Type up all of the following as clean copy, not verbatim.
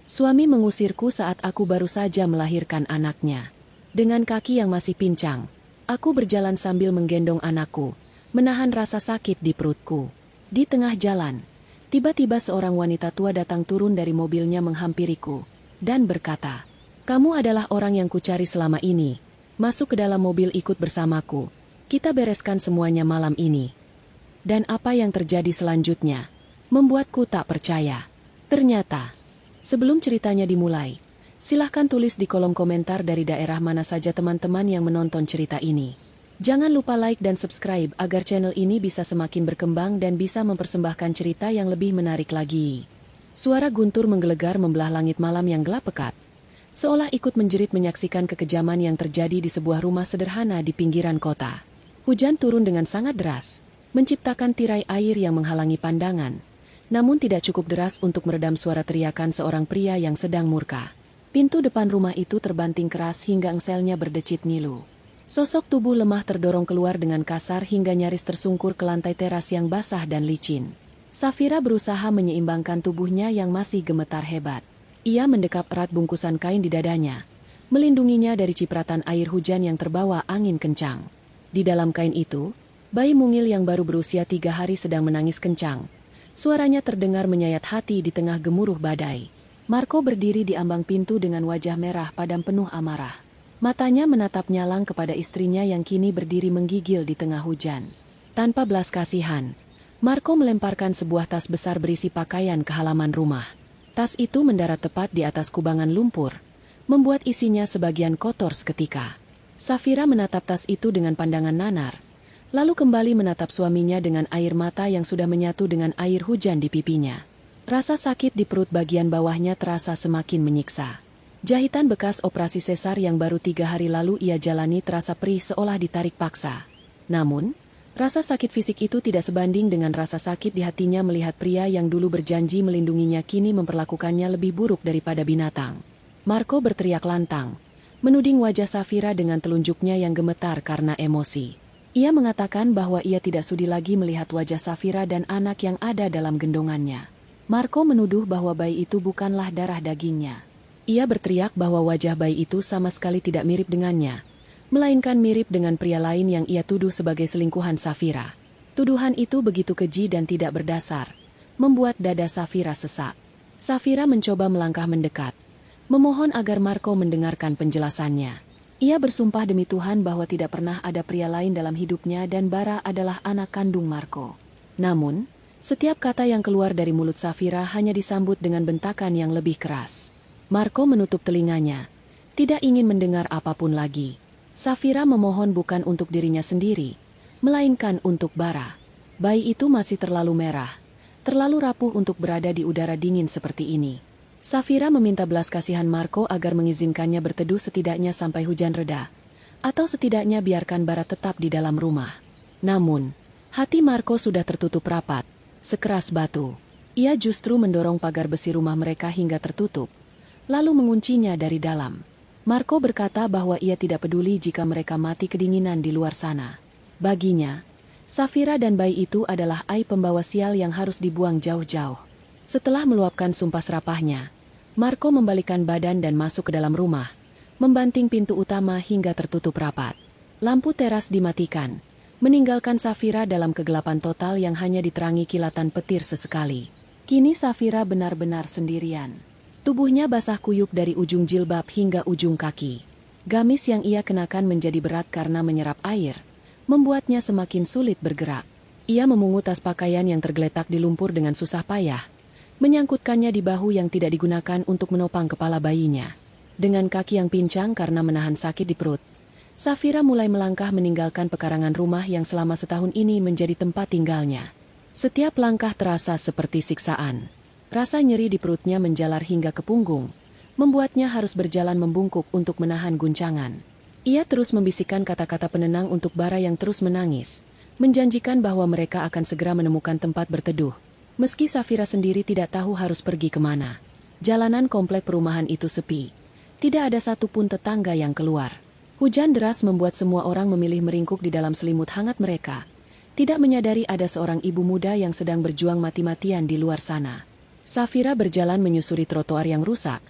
Suami mengusirku saat aku baru saja melahirkan anaknya. Dengan kaki yang masih pincang, aku berjalan sambil menggendong anakku, menahan rasa sakit di perutku. Di tengah jalan, tiba-tiba seorang wanita tua datang turun dari mobilnya menghampiriku, dan berkata, "Kamu adalah orang yang kucari selama ini. Masuk ke dalam mobil ikut bersamaku. Kita bereskan semuanya malam ini." Dan apa yang terjadi selanjutnya membuatku tak percaya. Ternyata, sebelum ceritanya dimulai, silahkan tulis di kolom komentar dari daerah mana saja teman-teman yang menonton cerita ini. Jangan lupa like dan subscribe agar channel ini bisa semakin berkembang dan bisa mempersembahkan cerita yang lebih menarik lagi. Suara guntur menggelegar membelah langit malam yang gelap pekat, seolah ikut menjerit menyaksikan kekejaman yang terjadi di sebuah rumah sederhana di pinggiran kota. Hujan turun dengan sangat deras, menciptakan tirai air yang menghalangi pandangan. Namun tidak cukup deras untuk meredam suara teriakan seorang pria yang sedang murka. Pintu depan rumah itu terbanting keras hingga engselnya berdecit ngilu. Sosok tubuh lemah terdorong keluar dengan kasar hingga nyaris tersungkur ke lantai teras yang basah dan licin. Safira berusaha menyeimbangkan tubuhnya yang masih gemetar hebat. Ia mendekap erat bungkusan kain di dadanya, melindunginya dari cipratan air hujan yang terbawa angin kencang. Di dalam kain itu, bayi mungil yang baru berusia 3 hari sedang menangis kencang. Suaranya terdengar menyayat hati di tengah gemuruh badai. Marco berdiri di ambang pintu dengan wajah merah padam penuh amarah. Matanya menatap nyalang kepada istrinya yang kini berdiri menggigil di tengah hujan. Tanpa belas kasihan, Marco melemparkan sebuah tas besar berisi pakaian ke halaman rumah. Tas itu mendarat tepat di atas kubangan lumpur, membuat isinya sebagian kotor seketika. Safira menatap tas itu dengan pandangan nanar, lalu kembali menatap suaminya dengan air mata yang sudah menyatu dengan air hujan di pipinya. Rasa sakit di perut bagian bawahnya terasa semakin menyiksa. Jahitan bekas operasi sesar yang baru 3 hari lalu ia jalani terasa perih seolah ditarik paksa. Namun, rasa sakit fisik itu tidak sebanding dengan rasa sakit di hatinya melihat pria yang dulu berjanji melindunginya kini memperlakukannya lebih buruk daripada binatang. Marco berteriak lantang, menuding wajah Safira dengan telunjuknya yang gemetar karena emosi. Ia mengatakan bahwa ia tidak sudi lagi melihat wajah Safira dan anak yang ada dalam gendongannya. Marco menuduh bahwa bayi itu bukanlah darah dagingnya. Ia berteriak bahwa wajah bayi itu sama sekali tidak mirip dengannya, melainkan mirip dengan pria lain yang ia tuduh sebagai selingkuhan Safira. Tuduhan itu begitu keji dan tidak berdasar, membuat dada Safira sesak. Safira mencoba melangkah mendekat, memohon agar Marco mendengarkan penjelasannya. Ia bersumpah demi Tuhan bahwa tidak pernah ada pria lain dalam hidupnya dan Bara adalah anak kandung Marco. Namun, setiap kata yang keluar dari mulut Safira hanya disambut dengan bentakan yang lebih keras. Marco menutup telinganya, tidak ingin mendengar apapun lagi. Safira memohon bukan untuk dirinya sendiri, melainkan untuk Bara. Bayi itu masih terlalu merah, terlalu rapuh untuk berada di udara dingin seperti ini. Safira meminta belas kasihan Marco agar mengizinkannya berteduh setidaknya sampai hujan reda, atau setidaknya biarkan Bara tetap di dalam rumah. Namun, hati Marco sudah tertutup rapat, sekeras batu. Ia justru mendorong pagar besi rumah mereka hingga tertutup, lalu menguncinya dari dalam. Marco berkata bahwa ia tidak peduli jika mereka mati kedinginan di luar sana. Baginya, Safira dan bayi itu adalah aib pembawa sial yang harus dibuang jauh-jauh. Setelah meluapkan sumpah serapahnya, Marco membalikan badan dan masuk ke dalam rumah, membanting pintu utama hingga tertutup rapat. Lampu teras dimatikan, meninggalkan Safira dalam kegelapan total yang hanya diterangi kilatan petir sesekali. Kini Safira benar-benar sendirian. Tubuhnya basah kuyup dari ujung jilbab hingga ujung kaki. Gamis yang ia kenakan menjadi berat karena menyerap air, membuatnya semakin sulit bergerak. Ia memungut tas pakaian yang tergeletak di lumpur dengan susah payah, menyangkutkannya di bahu yang tidak digunakan untuk menopang kepala bayinya. Dengan kaki yang pincang karena menahan sakit di perut, Safira mulai melangkah meninggalkan pekarangan rumah yang selama setahun ini menjadi tempat tinggalnya. Setiap langkah terasa seperti siksaan. Rasa nyeri di perutnya menjalar hingga ke punggung, membuatnya harus berjalan membungkuk untuk menahan guncangan. Ia terus membisikkan kata-kata penenang untuk Bara yang terus menangis, menjanjikan bahwa mereka akan segera menemukan tempat berteduh. Meski Safira sendiri tidak tahu harus pergi kemana. Jalanan komplek perumahan itu sepi. Tidak ada satupun tetangga yang keluar. Hujan deras membuat semua orang memilih meringkuk di dalam selimut hangat mereka, tidak menyadari ada seorang ibu muda yang sedang berjuang mati-matian di luar sana. Safira berjalan menyusuri trotoar yang rusak.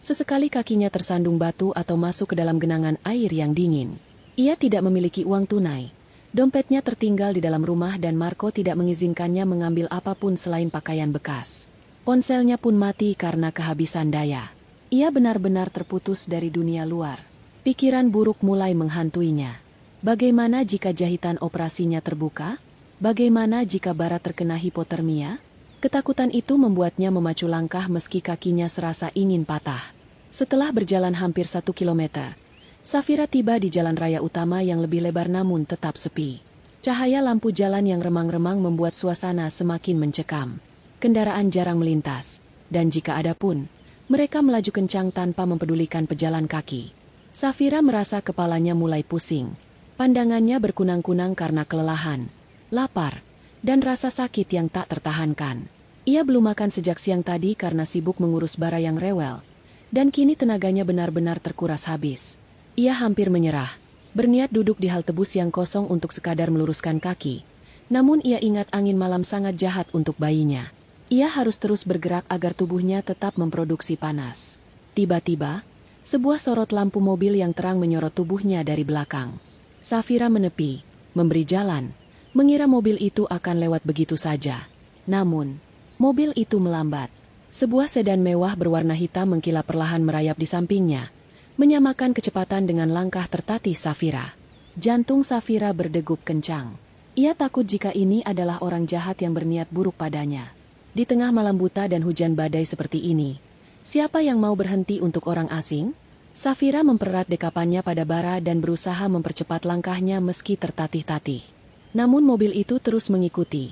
Sesekali kakinya tersandung batu atau masuk ke dalam genangan air yang dingin. Ia tidak memiliki uang tunai. Dompetnya tertinggal di dalam rumah dan Marco tidak mengizinkannya mengambil apapun selain pakaian bekas. Ponselnya pun mati karena kehabisan daya. Ia benar-benar terputus dari dunia luar. Pikiran buruk mulai menghantuinya. Bagaimana jika jahitan operasinya terbuka? Bagaimana jika Bara terkena hipotermia? Ketakutan itu membuatnya memacu langkah meski kakinya serasa ingin patah. Setelah berjalan hampir 1 kilometer, Safira tiba di jalan raya utama yang lebih lebar namun tetap sepi. Cahaya lampu jalan yang remang-remang membuat suasana semakin mencekam. Kendaraan jarang melintas, dan jika ada pun, mereka melaju kencang tanpa mempedulikan pejalan kaki. Safira merasa kepalanya mulai pusing. Pandangannya berkunang-kunang karena kelelahan, lapar, dan rasa sakit yang tak tertahankan. Ia belum makan sejak siang tadi karena sibuk mengurus Bara yang rewel, dan kini tenaganya benar-benar terkuras habis. Ia hampir menyerah, berniat duduk di halte bus yang kosong untuk sekadar meluruskan kaki. Namun ia ingat angin malam sangat jahat untuk bayinya. Ia harus terus bergerak agar tubuhnya tetap memproduksi panas. Tiba-tiba, sebuah sorot lampu mobil yang terang menyorot tubuhnya dari belakang. Safira menepi, memberi jalan, mengira mobil itu akan lewat begitu saja. Namun, mobil itu melambat. Sebuah sedan mewah berwarna hitam mengkilap perlahan merayap di sampingnya, menyamakan kecepatan dengan langkah tertatih Safira. Jantung Safira berdegup kencang. Ia takut jika ini adalah orang jahat yang berniat buruk padanya. Di tengah malam buta dan hujan badai seperti ini, siapa yang mau berhenti untuk orang asing? Safira mempererat dekapannya pada Bara dan berusaha mempercepat langkahnya meski tertatih-tatih. Namun mobil itu terus mengikuti,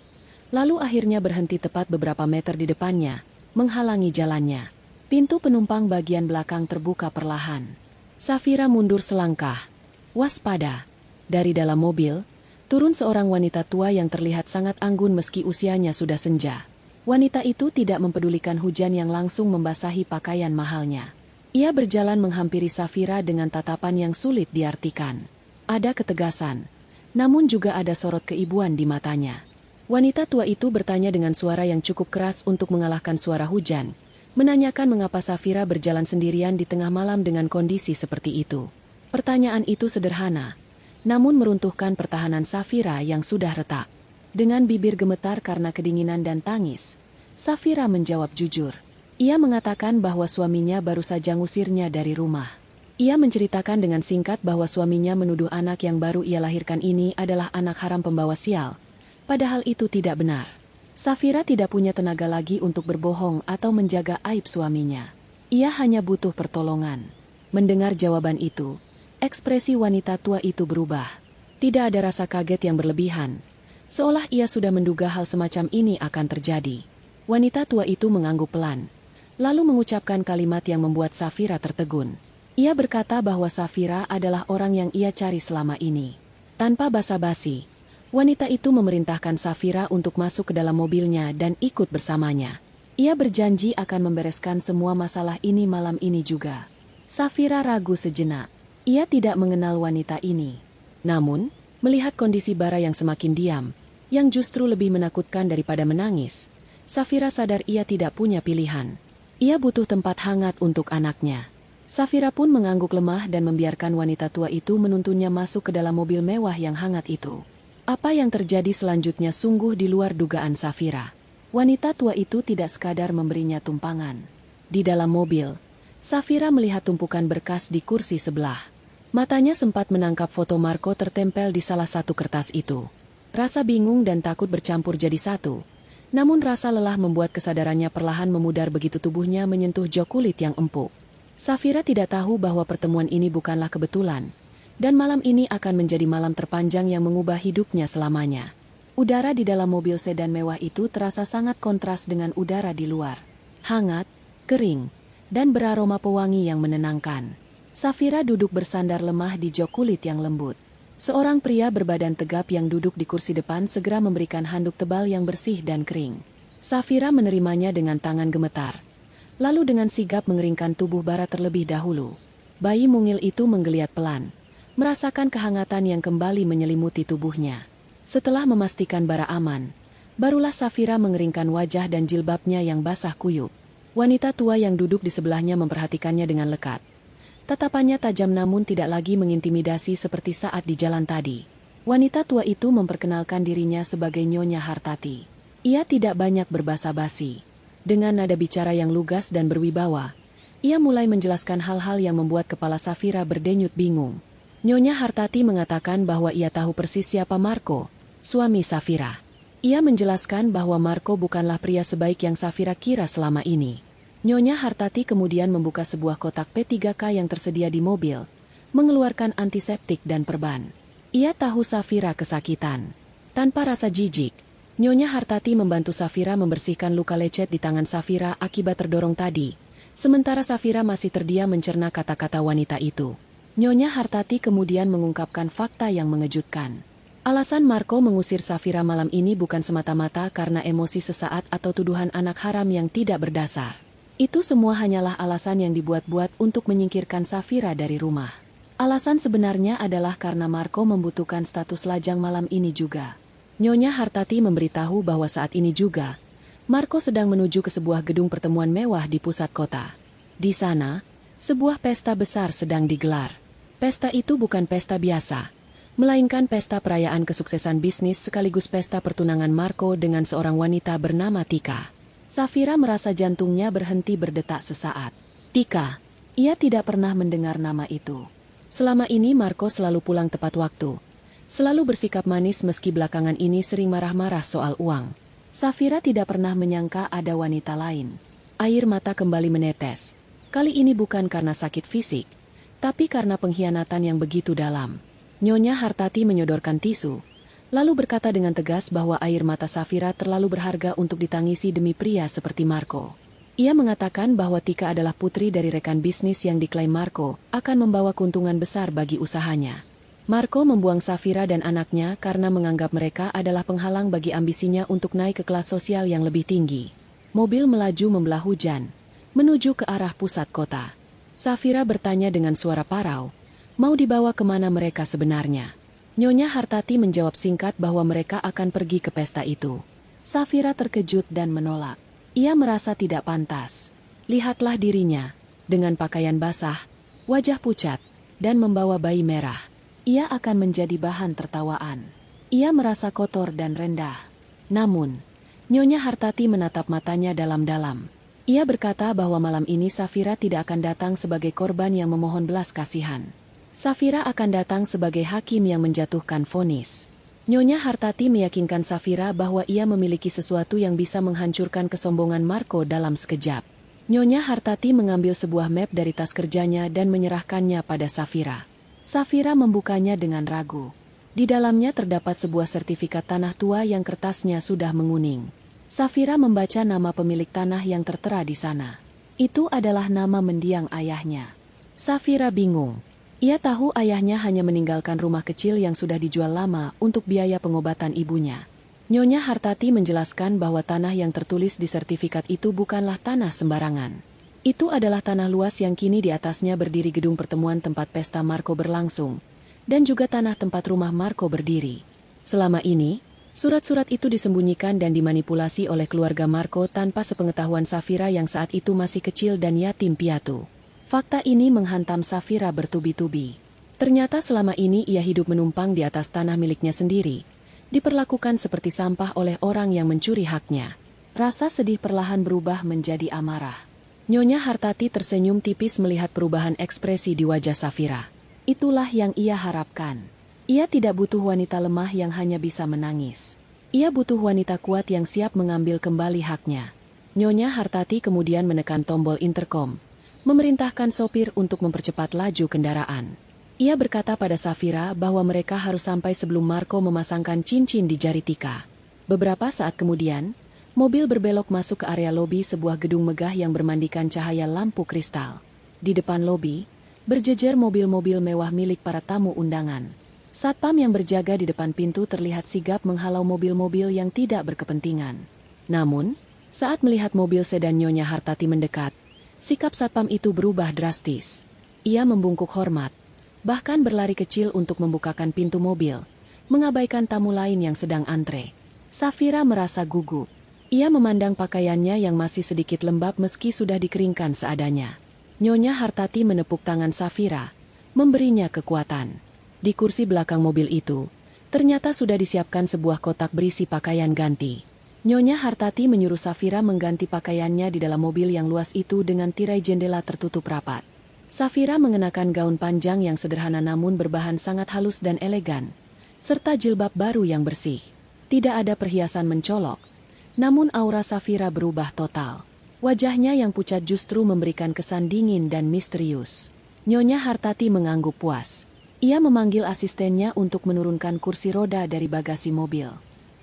lalu akhirnya berhenti tepat beberapa meter di depannya, menghalangi jalannya. Pintu penumpang bagian belakang terbuka perlahan. Safira mundur selangkah. Waspada! Dari dalam mobil, turun seorang wanita tua yang terlihat sangat anggun meski usianya sudah senja. Wanita itu tidak mempedulikan hujan yang langsung membasahi pakaian mahalnya. Ia berjalan menghampiri Safira dengan tatapan yang sulit diartikan. Ada ketegasan, namun juga ada sorot keibuan di matanya. Wanita tua itu bertanya dengan suara yang cukup keras untuk mengalahkan suara hujan, menanyakan mengapa Safira berjalan sendirian di tengah malam dengan kondisi seperti itu. Pertanyaan itu sederhana, namun meruntuhkan pertahanan Safira yang sudah retak. Dengan bibir gemetar karena kedinginan dan tangis, Safira menjawab jujur. Ia mengatakan bahwa suaminya baru saja ngusirnya dari rumah. Ia menceritakan dengan singkat bahwa suaminya menuduh anak yang baru ia lahirkan ini adalah anak haram pembawa sial. Padahal itu tidak benar. Safira tidak punya tenaga lagi untuk berbohong atau menjaga aib suaminya. Ia hanya butuh pertolongan. Mendengar jawaban itu, ekspresi wanita tua itu berubah. Tidak ada rasa kaget yang berlebihan, seolah ia sudah menduga hal semacam ini akan terjadi. Wanita tua itu mengangguk pelan, lalu mengucapkan kalimat yang membuat Safira tertegun. Ia berkata bahwa Safira adalah orang yang ia cari selama ini. Tanpa basa-basi, wanita itu memerintahkan Safira untuk masuk ke dalam mobilnya dan ikut bersamanya. Ia berjanji akan membereskan semua masalah ini malam ini juga. Safira ragu sejenak. Ia tidak mengenal wanita ini. Namun, melihat kondisi Bara yang semakin diam, yang justru lebih menakutkan daripada menangis, Safira sadar ia tidak punya pilihan. Ia butuh tempat hangat untuk anaknya. Safira pun mengangguk lemah dan membiarkan wanita tua itu menuntunnya masuk ke dalam mobil mewah yang hangat itu. Apa yang terjadi selanjutnya sungguh di luar dugaan Safira. Wanita tua itu tidak sekadar memberinya tumpangan. Di dalam mobil, Safira melihat tumpukan berkas di kursi sebelah. Matanya sempat menangkap foto Marco tertempel di salah satu kertas itu. Rasa bingung dan takut bercampur jadi satu. Namun rasa lelah membuat kesadarannya perlahan memudar begitu tubuhnya menyentuh jok kulit yang empuk. Safira tidak tahu bahwa pertemuan ini bukanlah kebetulan. Dan malam ini akan menjadi malam terpanjang yang mengubah hidupnya selamanya. Udara di dalam mobil sedan mewah itu terasa sangat kontras dengan udara di luar. Hangat, kering, dan beraroma pewangi yang menenangkan. Safira duduk bersandar lemah di jok kulit yang lembut. Seorang pria berbadan tegap yang duduk di kursi depan segera memberikan handuk tebal yang bersih dan kering. Safira menerimanya dengan tangan gemetar. Lalu dengan sigap mengeringkan tubuh Bara terlebih dahulu. Bayi mungil itu menggeliat pelan, merasakan kehangatan yang kembali menyelimuti tubuhnya. Setelah memastikan Bara aman, Barulah Safira mengeringkan wajah dan jilbabnya yang basah kuyup. Wanita tua yang duduk di sebelahnya memperhatikannya dengan lekat. Tatapannya tajam namun tidak lagi mengintimidasi seperti saat di jalan tadi. Wanita tua itu memperkenalkan dirinya sebagai Nyonya Hartati. Ia tidak banyak berbasa-basi. Dengan nada bicara yang lugas dan berwibawa, ia mulai menjelaskan hal-hal yang membuat kepala Safira berdenyut bingung. Nyonya Hartati mengatakan bahwa ia tahu persis siapa Marco, suami Safira. Ia menjelaskan bahwa Marco bukanlah pria sebaik yang Safira kira selama ini. Nyonya Hartati kemudian membuka sebuah kotak P3K yang tersedia di mobil, mengeluarkan antiseptik dan perban. Ia tahu Safira kesakitan. Tanpa rasa jijik, Nyonya Hartati membantu Safira membersihkan luka lecet di tangan Safira akibat terdorong tadi. Sementara Safira masih terdiam mencerna kata-kata wanita itu. Nyonya Hartati kemudian mengungkapkan fakta yang mengejutkan. Alasan Marco mengusir Safira malam ini bukan semata-mata karena emosi sesaat atau tuduhan anak haram yang tidak berdasar. Itu semua hanyalah alasan yang dibuat-buat untuk menyingkirkan Safira dari rumah. Alasan sebenarnya adalah karena Marco membutuhkan status lajang malam ini juga. Nyonya Hartati memberitahu bahwa saat ini juga, Marco sedang menuju ke sebuah gedung pertemuan mewah di pusat kota. Di sana, sebuah pesta besar sedang digelar. Pesta itu bukan pesta biasa, melainkan pesta perayaan kesuksesan bisnis sekaligus pesta pertunangan Marco dengan seorang wanita bernama Tika. Safira merasa jantungnya berhenti berdetak sesaat. Tika, ia tidak pernah mendengar nama itu. Selama ini Marco selalu pulang tepat waktu. Selalu bersikap manis meski belakangan ini sering marah-marah soal uang. Safira tidak pernah menyangka ada wanita lain. Air mata kembali menetes. Kali ini bukan karena sakit fisik, tapi karena pengkhianatan yang begitu dalam. Nyonya Hartati menyodorkan tisu, lalu berkata dengan tegas bahwa air mata Safira terlalu berharga untuk ditangisi demi pria seperti Marco. Ia mengatakan bahwa Tika adalah putri dari rekan bisnis yang diklaim Marco akan membawa keuntungan besar bagi usahanya. Marco membuang Safira dan anaknya karena menganggap mereka adalah penghalang bagi ambisinya untuk naik ke kelas sosial yang lebih tinggi. Mobil melaju membelah hujan, menuju ke arah pusat kota. Safira bertanya dengan suara parau, mau dibawa kemana mereka sebenarnya? Nyonya Hartati menjawab singkat bahwa mereka akan pergi ke pesta itu. Safira terkejut dan menolak. Ia merasa tidak pantas. Lihatlah dirinya, dengan pakaian basah, wajah pucat, dan membawa bayi merah. Ia akan menjadi bahan tertawaan. Ia merasa kotor dan rendah. Namun, Nyonya Hartati menatap matanya dalam-dalam. Ia berkata bahwa malam ini Safira tidak akan datang sebagai korban yang memohon belas kasihan. Safira akan datang sebagai hakim yang menjatuhkan vonis. Nyonya Hartati meyakinkan Safira bahwa ia memiliki sesuatu yang bisa menghancurkan kesombongan Marco dalam sekejap. Nyonya Hartati mengambil sebuah map dari tas kerjanya dan menyerahkannya pada Safira. Safira membukanya dengan ragu. Di dalamnya terdapat sebuah sertifikat tanah tua yang kertasnya sudah menguning. Safira membaca nama pemilik tanah yang tertera di sana. Itu adalah nama mendiang ayahnya. Safira bingung. Ia tahu ayahnya hanya meninggalkan rumah kecil yang sudah dijual lama untuk biaya pengobatan ibunya. Nyonya Hartati menjelaskan bahwa tanah yang tertulis di sertifikat itu bukanlah tanah sembarangan. Itu adalah tanah luas yang kini di atasnya berdiri gedung pertemuan tempat pesta Marco berlangsung, dan juga tanah tempat rumah Marco berdiri. Selama ini, surat-surat itu disembunyikan dan dimanipulasi oleh keluarga Marco tanpa sepengetahuan Safira yang saat itu masih kecil dan yatim piatu. Fakta ini menghantam Safira bertubi-tubi. Ternyata selama ini ia hidup menumpang di atas tanah miliknya sendiri, diperlakukan seperti sampah oleh orang yang mencuri haknya. Rasa sedih perlahan berubah menjadi amarah. Nyonya Hartati tersenyum tipis melihat perubahan ekspresi di wajah Safira. Itulah yang ia harapkan. Ia tidak butuh wanita lemah yang hanya bisa menangis. Ia butuh wanita kuat yang siap mengambil kembali haknya. Nyonya Hartati kemudian menekan tombol interkom, memerintahkan sopir untuk mempercepat laju kendaraan. Ia berkata pada Safira bahwa mereka harus sampai sebelum Marco memasangkan cincin di jari Tika. Beberapa saat kemudian, mobil berbelok masuk ke area lobi sebuah gedung megah yang bermandikan cahaya lampu kristal. Di depan lobi, berjejer mobil-mobil mewah milik para tamu undangan. Satpam yang berjaga di depan pintu terlihat sigap menghalau mobil-mobil yang tidak berkepentingan. Namun, saat melihat mobil sedan Nyonya Hartati mendekat, sikap satpam itu berubah drastis. Ia membungkuk hormat, bahkan berlari kecil untuk membukakan pintu mobil, mengabaikan tamu lain yang sedang antre. Safira merasa gugup. Ia memandang pakaiannya yang masih sedikit lembab meski sudah dikeringkan seadanya. Nyonya Hartati menepuk tangan Safira, memberinya kekuatan. Di kursi belakang mobil itu, ternyata sudah disiapkan sebuah kotak berisi pakaian ganti. Nyonya Hartati menyuruh Safira mengganti pakaiannya di dalam mobil yang luas itu dengan tirai jendela tertutup rapat. Safira mengenakan gaun panjang yang sederhana namun berbahan sangat halus dan elegan, serta jilbab baru yang bersih. Tidak ada perhiasan mencolok, namun aura Safira berubah total. Wajahnya yang pucat justru memberikan kesan dingin dan misterius. Nyonya Hartati mengangguk puas. Ia memanggil asistennya untuk menurunkan kursi roda dari bagasi mobil.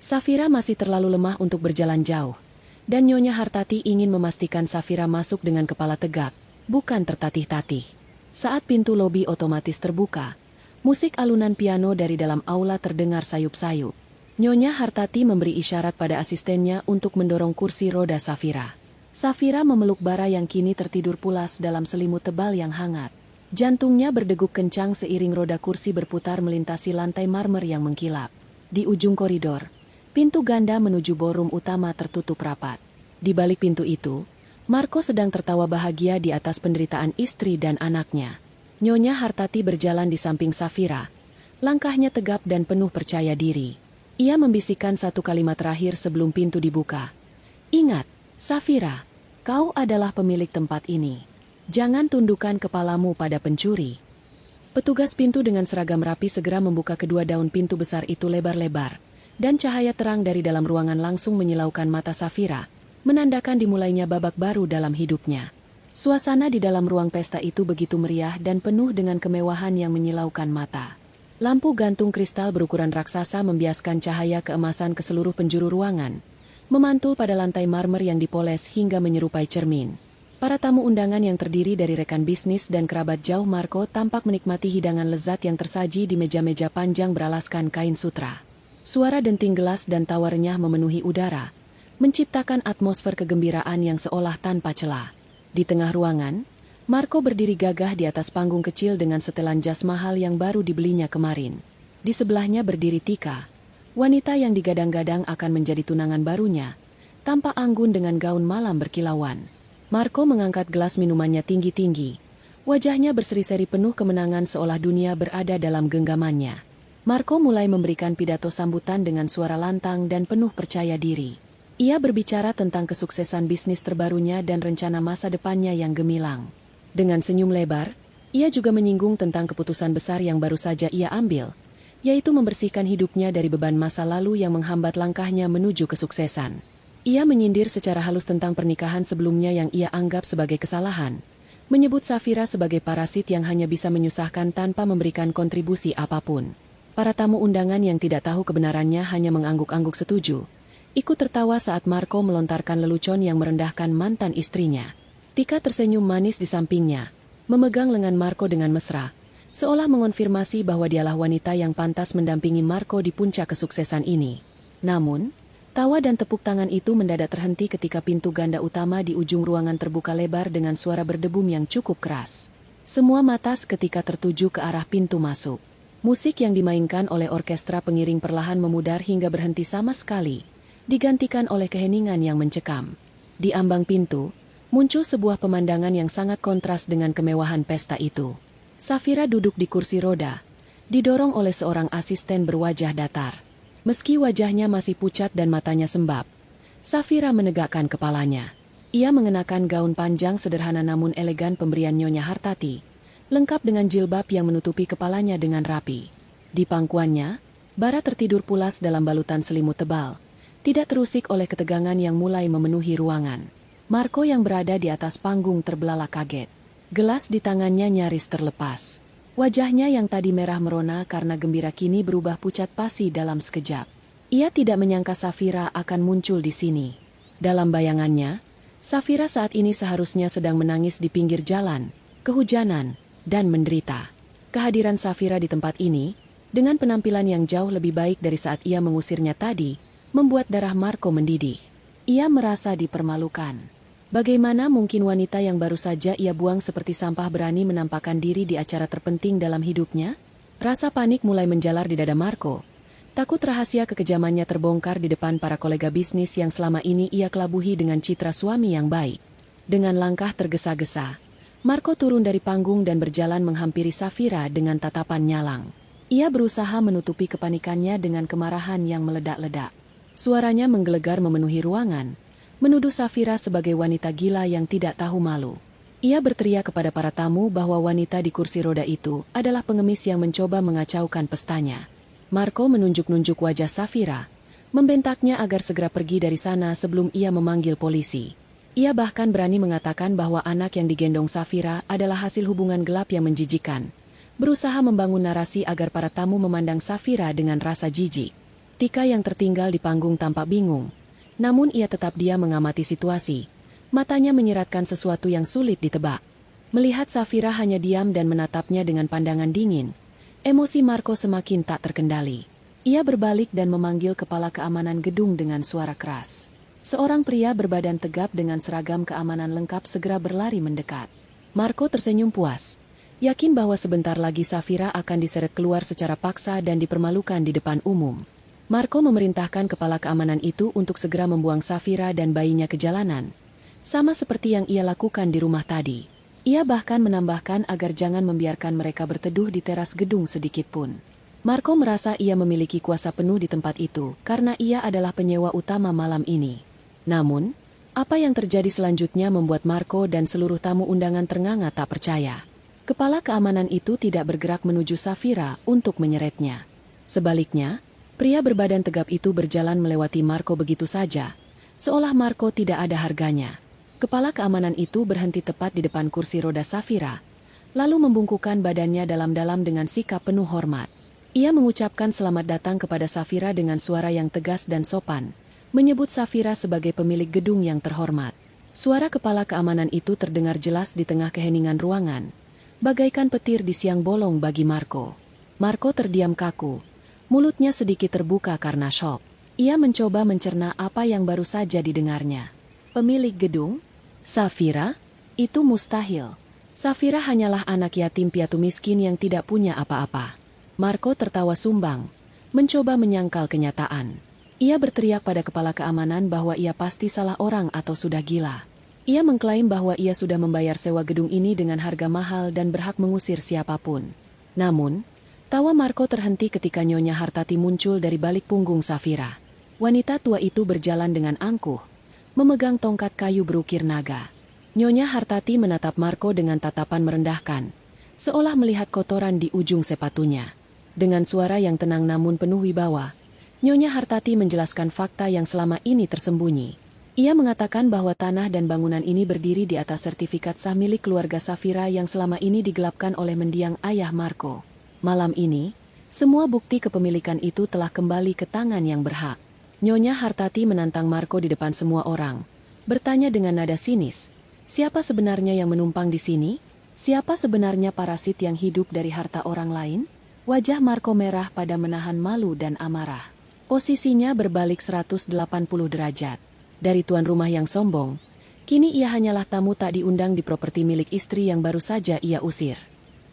Safira masih terlalu lemah untuk berjalan jauh, dan Nyonya Hartati ingin memastikan Safira masuk dengan kepala tegak, bukan tertatih-tatih. Saat pintu lobi otomatis terbuka, musik alunan piano dari dalam aula terdengar sayup-sayup. Nyonya Hartati memberi isyarat pada asistennya untuk mendorong kursi roda Safira. Safira memeluk Bara yang kini tertidur pulas dalam selimut tebal yang hangat. Jantungnya berdegup kencang seiring roda kursi berputar melintasi lantai marmer yang mengkilap. Di ujung koridor, pintu ganda menuju ballroom utama tertutup rapat. Di balik pintu itu, Marco sedang tertawa bahagia di atas penderitaan istri dan anaknya. Nyonya Hartati berjalan di samping Safira. Langkahnya tegap dan penuh percaya diri. Ia membisikkan satu kalimat terakhir sebelum pintu dibuka. Ingat, Safira, kau adalah pemilik tempat ini. Jangan tundukkan kepalamu pada pencuri. Petugas pintu dengan seragam rapi segera membuka kedua daun pintu besar itu lebar-lebar, dan cahaya terang dari dalam ruangan langsung menyilaukan mata Safira, menandakan dimulainya babak baru dalam hidupnya. Suasana di dalam ruang pesta itu begitu meriah dan penuh dengan kemewahan yang menyilaukan mata. Lampu gantung kristal berukuran raksasa membiaskan cahaya keemasan ke seluruh penjuru ruangan, memantul pada lantai marmer yang dipoles hingga menyerupai cermin. Para tamu undangan yang terdiri dari rekan bisnis dan kerabat jauh Marco tampak menikmati hidangan lezat yang tersaji di meja-meja panjang beralaskan kain sutra. Suara denting gelas dan tawa renyah memenuhi udara, menciptakan atmosfer kegembiraan yang seolah tanpa celah. Di tengah ruangan, Marco berdiri gagah di atas panggung kecil dengan setelan jas mahal yang baru dibelinya kemarin. Di sebelahnya berdiri Tika, wanita yang digadang-gadang akan menjadi tunangan barunya, tampak anggun dengan gaun malam berkilauan. Marco mengangkat gelas minumannya tinggi-tinggi. Wajahnya berseri-seri penuh kemenangan seolah dunia berada dalam genggamannya. Marco mulai memberikan pidato sambutan dengan suara lantang dan penuh percaya diri. Ia berbicara tentang kesuksesan bisnis terbarunya dan rencana masa depannya yang gemilang. Dengan senyum lebar, ia juga menyinggung tentang keputusan besar yang baru saja ia ambil, yaitu membersihkan hidupnya dari beban masa lalu yang menghambat langkahnya menuju kesuksesan. Ia menyindir secara halus tentang pernikahan sebelumnya yang ia anggap sebagai kesalahan, menyebut Safira sebagai parasit yang hanya bisa menyusahkan tanpa memberikan kontribusi apapun. Para tamu undangan yang tidak tahu kebenarannya hanya mengangguk-angguk setuju, ikut tertawa saat Marco melontarkan lelucon yang merendahkan mantan istrinya. Tika tersenyum manis di sampingnya, memegang lengan Marco dengan mesra, seolah mengonfirmasi bahwa dialah wanita yang pantas mendampingi Marco di puncak kesuksesan ini. Namun, tawa dan tepuk tangan itu mendadak terhenti ketika pintu ganda utama di ujung ruangan terbuka lebar dengan suara berdebum yang cukup keras. Semua mata seketika tertuju ke arah pintu masuk. Musik yang dimainkan oleh orkestra pengiring perlahan memudar hingga berhenti sama sekali, digantikan oleh keheningan yang mencekam. Di ambang pintu, muncul sebuah pemandangan yang sangat kontras dengan kemewahan pesta itu. Safira duduk di kursi roda, didorong oleh seorang asisten berwajah datar. Meski wajahnya masih pucat dan matanya sembab, Safira menegakkan kepalanya. Ia mengenakan gaun panjang sederhana namun elegan pemberian Nyonya Hartati, lengkap dengan jilbab yang menutupi kepalanya dengan rapi. Di pangkuannya, Bara tertidur pulas dalam balutan selimut tebal, tidak terusik oleh ketegangan yang mulai memenuhi ruangan. Marco yang berada di atas panggung terbelalak kaget. Gelas di tangannya nyaris terlepas. Wajahnya yang tadi merah merona karena gembira kini berubah pucat pasi dalam sekejap. Ia tidak menyangka Safira akan muncul di sini. Dalam bayangannya, Safira saat ini seharusnya sedang menangis di pinggir jalan, kehujanan, dan menderita. Kehadiran Safira di tempat ini, dengan penampilan yang jauh lebih baik dari saat ia mengusirnya tadi, membuat darah Marco mendidih. Ia merasa dipermalukan. Bagaimana mungkin wanita yang baru saja ia buang seperti sampah berani menampakkan diri di acara terpenting dalam hidupnya? Rasa panik mulai menjalar di dada Marco, Takut rahasia kekejamannya terbongkar di depan para kolega bisnis yang selama ini ia kelabuhi dengan citra suami yang baik. Dengan langkah tergesa-gesa, Marco turun dari panggung dan berjalan menghampiri Safira dengan tatapan nyalang. Ia berusaha menutupi kepanikannya dengan kemarahan yang meledak-ledak. Suaranya menggelegar memenuhi ruangan, menuduh Safira sebagai wanita gila yang tidak tahu malu. Ia berteriak kepada para tamu bahwa wanita di kursi roda itu adalah pengemis yang mencoba mengacaukan pestanya. Marco menunjuk-nunjuk wajah Safira, membentaknya agar segera pergi dari sana sebelum ia memanggil polisi. Ia bahkan berani mengatakan bahwa anak yang digendong Safira adalah hasil hubungan gelap yang menjijikan, berusaha membangun narasi agar para tamu memandang Safira dengan rasa jijik. Tika yang tertinggal di panggung tampak bingung, namun ia tetap diam mengamati situasi. Matanya menyiratkan sesuatu yang sulit ditebak. Melihat Safira hanya diam dan menatapnya dengan pandangan dingin, emosi Marco semakin tak terkendali. Ia berbalik dan memanggil kepala keamanan gedung dengan suara keras. Seorang pria berbadan tegap dengan seragam keamanan lengkap segera berlari mendekat. Marco tersenyum puas, yakin bahwa sebentar lagi Safira akan diseret keluar secara paksa dan dipermalukan di depan umum. Marco memerintahkan kepala keamanan itu untuk segera membuang Safira dan bayinya ke jalanan, sama seperti yang ia lakukan di rumah tadi. Ia bahkan menambahkan agar jangan membiarkan mereka berteduh di teras gedung sedikitpun. Marco merasa ia memiliki kuasa penuh di tempat itu karena ia adalah penyewa utama malam ini. Namun, apa yang terjadi selanjutnya membuat Marco dan seluruh tamu undangan ternganga tak percaya. Kepala keamanan itu tidak bergerak menuju Safira untuk menyeretnya. Sebaliknya, pria berbadan tegap itu berjalan melewati Marco begitu saja, seolah Marco tidak ada harganya. Kepala keamanan itu berhenti tepat di depan kursi roda Safira, lalu membungkukkan badannya dalam-dalam dengan sikap penuh hormat. Ia mengucapkan selamat datang kepada Safira dengan suara yang tegas dan sopan, menyebut Safira sebagai pemilik gedung yang terhormat. Suara kepala keamanan itu terdengar jelas di tengah keheningan ruangan, bagaikan petir di siang bolong bagi Marco. Marco terdiam kaku, mulutnya sedikit terbuka karena syok. Ia mencoba mencerna apa yang baru saja didengarnya. Pemilik gedung? Safira? Itu mustahil. Safira hanyalah anak yatim piatu miskin yang tidak punya apa-apa. Marco tertawa sumbang, mencoba menyangkal kenyataan. Ia berteriak pada kepala keamanan bahwa ia pasti salah orang atau sudah gila. Ia mengklaim bahwa ia sudah membayar sewa gedung ini dengan harga mahal dan berhak mengusir siapapun. Namun, tawa Marco terhenti ketika Nyonya Hartati muncul dari balik punggung Safira. Wanita tua itu berjalan dengan angkuh, memegang tongkat kayu berukir naga. Nyonya Hartati menatap Marco dengan tatapan merendahkan, seolah melihat kotoran di ujung sepatunya. Dengan suara yang tenang namun penuh wibawa, Nyonya Hartati menjelaskan fakta yang selama ini tersembunyi. Ia mengatakan bahwa tanah dan bangunan ini berdiri di atas sertifikat sah milik keluarga Safira yang selama ini digelapkan oleh mendiang ayah Marco. Malam ini, semua bukti kepemilikan itu telah kembali ke tangan yang berhak. Nyonya Hartati menantang Marco di depan semua orang, bertanya dengan nada sinis, siapa sebenarnya yang menumpang di sini? Siapa sebenarnya parasit yang hidup dari harta orang lain? Wajah Marco merah pada menahan malu dan amarah. Posisinya berbalik 180 derajat. Dari tuan rumah yang sombong, kini ia hanyalah tamu tak diundang di properti milik istri yang baru saja ia usir.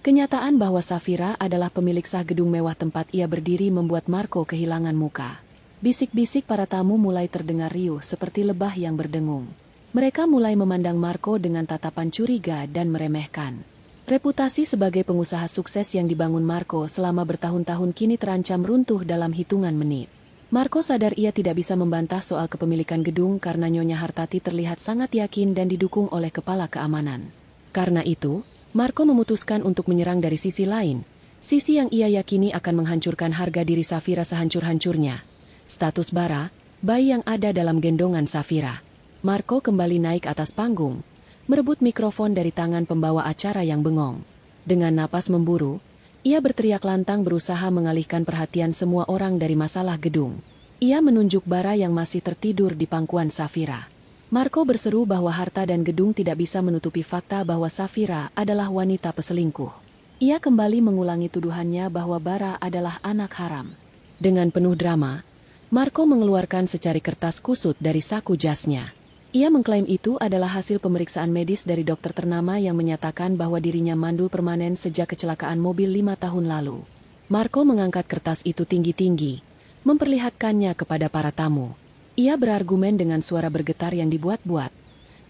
Kenyataan bahwa Safira adalah pemilik sah gedung mewah tempat ia berdiri membuat Marco kehilangan muka. Bisik-bisik para tamu mulai terdengar riuh seperti lebah yang berdengung. Mereka mulai memandang Marco dengan tatapan curiga dan meremehkan. Reputasi sebagai pengusaha sukses yang dibangun Marco selama bertahun-tahun kini terancam runtuh dalam hitungan menit. Marco sadar ia tidak bisa membantah soal kepemilikan gedung karena Nyonya Hartati terlihat sangat yakin dan didukung oleh kepala keamanan. Karena itu, Marco memutuskan untuk menyerang dari sisi lain, sisi yang ia yakini akan menghancurkan harga diri Safira sehancur-hancurnya. Status bara, bayi yang ada dalam gendongan Safira. Marco kembali naik atas panggung, merebut mikrofon dari tangan pembawa acara yang bengong. Dengan napas memburu, ia berteriak lantang berusaha mengalihkan perhatian semua orang dari masalah gedung. Ia menunjuk bara yang masih tertidur di pangkuan Safira. Marco berseru bahwa harta dan gedung tidak bisa menutupi fakta bahwa Safira adalah wanita peselingkuh. Ia kembali mengulangi tuduhannya bahwa bara adalah anak haram. Dengan penuh drama, Marco mengeluarkan secari kertas kusut dari saku jasnya. Ia mengklaim itu adalah hasil pemeriksaan medis dari dokter ternama yang menyatakan bahwa dirinya mandul permanen sejak kecelakaan mobil 5 tahun lalu. Marco mengangkat kertas itu tinggi-tinggi, memperlihatkannya kepada para tamu. Ia berargumen dengan suara bergetar yang dibuat-buat,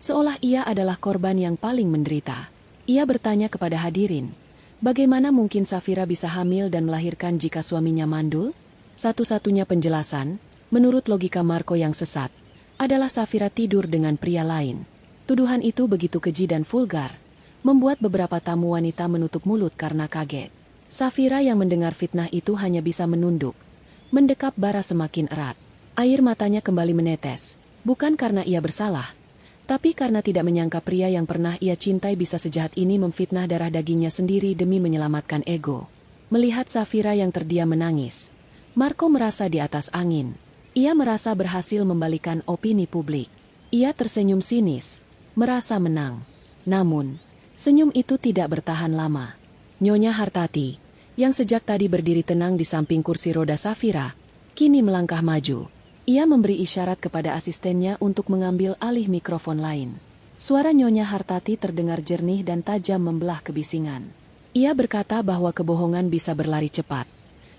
seolah ia adalah korban yang paling menderita. Ia bertanya kepada hadirin, bagaimana mungkin Safira bisa hamil dan melahirkan jika suaminya mandul? Satu-satunya penjelasan, menurut logika Marco yang sesat, adalah Safira tidur dengan pria lain. Tuduhan itu begitu keji dan vulgar, membuat beberapa tamu wanita menutup mulut karena kaget. Safira yang mendengar fitnah itu hanya bisa menunduk, mendekap bara semakin erat. Air matanya kembali menetes, bukan karena ia bersalah, tapi karena tidak menyangka pria yang pernah ia cintai bisa sejahat ini memfitnah darah dagingnya sendiri demi menyelamatkan ego. Melihat Safira yang terdiam menangis, Marco merasa di atas angin. Ia merasa berhasil membalikan opini publik. Ia tersenyum sinis, merasa menang. Namun, senyum itu tidak bertahan lama. Nyonya Hartati, yang sejak tadi berdiri tenang di samping kursi roda Safira, kini melangkah maju. Ia memberi isyarat kepada asistennya untuk mengambil alih mikrofon lain. Suara Nyonya Hartati terdengar jernih dan tajam membelah kebisingan. Ia berkata bahwa kebohongan bisa berlari cepat,